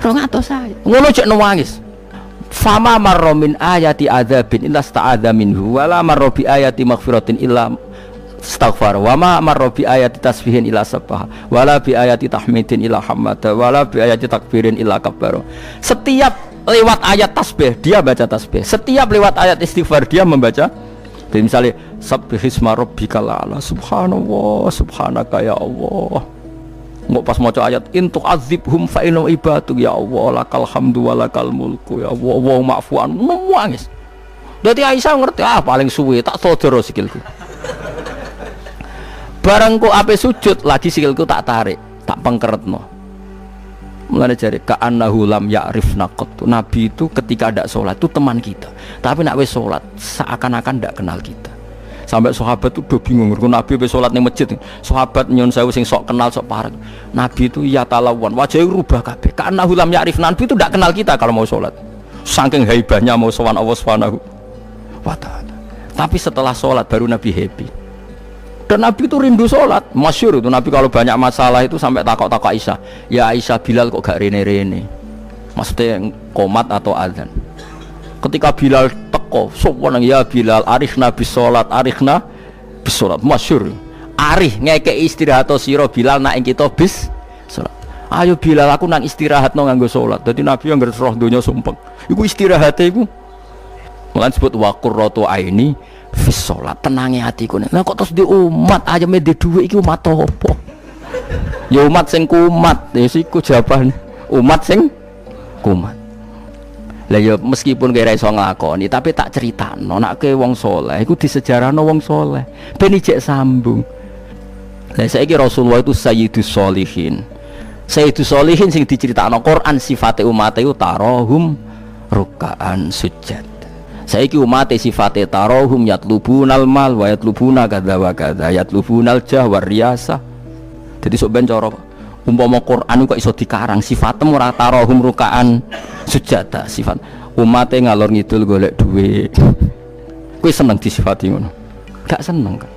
200 ayat. Ngono cek nangis. Fama marra min ayati adzabin illa sta'adza minhu wala marra bi ayati maghfiratin illa istaghfar wa ma marra bi ayati tasbihin illa sabbaha wala bi ayati tahmidin illa hamada wala bi ayati takbirin illa kabbara. Setiap lewat ayat tasbih dia baca tasbih, setiap lewat ayat istighfar dia membaca. Jadi misalnya sabbihisma rabbikal a'la, subhanallah subhanaka ya Allah. Nggak pas maca ayat intu azibhum fa inna ibadu ya Allah lakal hamdu walakal mulku ya Allah wa ma'fuan nangis. Dadi Aisyah ngerti paling suwe tak sodoro sikilku. Barang kok ape sujud lagi sikilku tak tarik, tak pengkeretno. Mulane jare ka annahu lam ya'rifna qattu. Nabi itu ketika ndak salat itu teman kita. Tapi nek wis salat seakan-akan ndak kenal kita. Sampai sahabat tuh udah bingung, Nabi be salat ning masjid. Sahabat nyun sewu sing sok kenal sok parek. Nabi itu ya talawan, wajahnya rubah kabeh. Karena hulam ya'rif, Nabi itu tidak kenal kita kalau mau salat. Saking haibahnya mau sowan Allah Subhanahu wa taala. Tapi setelah salat baru Nabi happy. Dan Nabi itu rindu salat. Masyhur itu Nabi kalau banyak masalah itu sampai takok-takok Aisyah. Ya Aisyah, Bilal kok gak rene-rene. Maksudnya qomat atau azan. Ketika Bilal teko, sowan ya Bilal, arihna bis salat, arihna bis salat. Masyhur. Arih ngekek istirahat sira Bilal nak kita bis salat. Ayo Bilal aku nang istirahat no nganggo salat. Dadi Nabi yang roh donya sumpek. Iku istirahate iku. Mulan sebut wa qurratu aini fis salat. Tenange atiku. Lah kok terus di umat ayame di dhuwit iki umat apa? Ya umat sing kumat. Ya siku jawaban. Umat sing kumat. Lah ya meskipun kira iso nglakoni tapi tak critakno nek ke wong saleh iku disejarahno wong saleh ben ijek sambung. Lah saiki Rasulullah itu sayyidus sholihin. Sayyidus sholihin sing diceritakno Quran sifate umat iku tarahum ruk'an sujud. Saiki umat sifate tarahum yatlubunal mal wa yatlubuna kadza wa kadza yatlubunal jah wa riyasa. Jadi sok ben cara umpama Quran kok iso dikarang sifatem ora tarahum ruk'an sujada sifat umate ngalor ngidul golek duit. Kowe seneng disifati ngono? Gak seneng kan.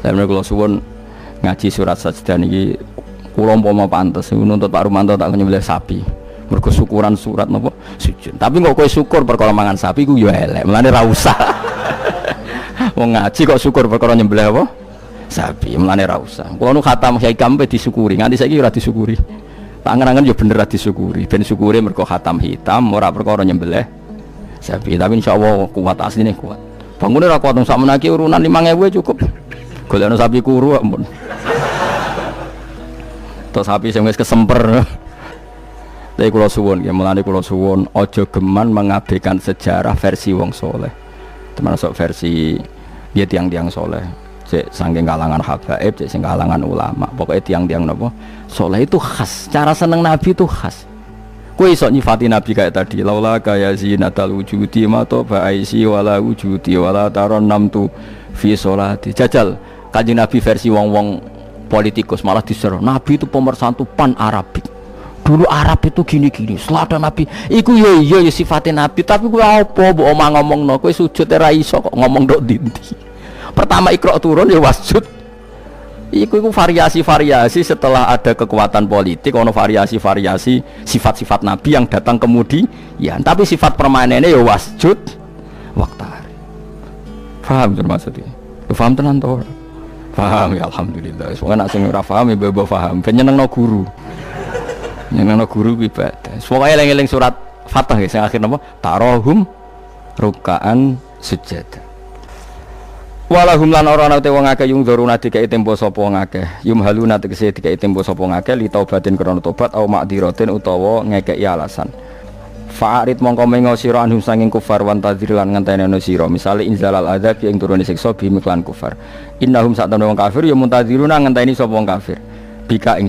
Lah menawa kula suwun ngaji surat sajdah niki kula umpama pantes nuntut Pak Rumanto tak nyembelih sapi. Mergo syukuran surat napa sujud. Tapi kok kowe syukur perkara mangan sapi ku ya elek. Mulane ra usah. Wong ngaji kok syukur perkara nyembelih apa? Sapi. Mulane ra usah. Kula nu khatam Kyai Kampe disyukuri. Nganti saiki ora disyukuri. Tangan-tangan ya bener disyukuri. Ben syukure mergo khatam hitam ora perkara nyembelih sapi. Tapi insyaallah kuat asline kuat. Bangune ora kuat sak menaki urunan 5.000 cukup. Golekno sapi kuru ampun. Terus sapi sing wis kesemper. Tapi kula suwun nggih, mulane kula suwun aja geman mengabaikan sejarah versi wong saleh. Termasuk versi ya tiang-tiang saleh. Cek saking kalangan habaib, cek sing kalangan ulama. Pokoknya tiang-tiang napa saleh itu khas. Cara seneng Nabi itu khas. Kowe iso nyifati Nabi kayak tadi, laula kaya zinatal wujudi ma to ba'isi wala wujudi wala taron namtu fi sholati. Jajal Kanjeng Nabi versi wong-wong politikus malah diseru. Nabi itu pemersatu pan Arabik. Dulu Arab itu gini-gini, selada Nabi iku ya sifatnya Nabi, tapi gue apa mbok omah ngomongno kowe sujud ora iso kok ngomong ndok ndi. Pertama Iqra turun ya wasjud. Iku variasi-variasi setelah ada kekuatan politik, ono variasi-variasi sifat-sifat Nabi yang datang kemudian, tapi sifat permanennya ya wasjud waktari. Paham maksudnya? Paham tenan to? Paham ya alhamdulillah. Soalnya nek sing ora paham ya mbok paham, ben nyenengno guru. Nyenengno guru ibadah. Pokoke eling-eling surat Fatah ya sing akhir napa? Tarahum ruk'an sujud. Walahum lan ora ana te wong akeh yung dzuruna dikai tempo sapa wong akeh. Yumhaluna tegese dikai tempo sapa wong akeh li taubatin krana tobat au ma'diratin utawa ngekeki alasan. Fa'arid mongko mengo sira anhum sanging kufar wan tadzir lan ngenteni sira. Misale inzalal adzab ing turune siksa bi miklan kufar. Innahum sak temne wong kafir ya muntadziruna ngenteni sapa wong kafir. Bika ing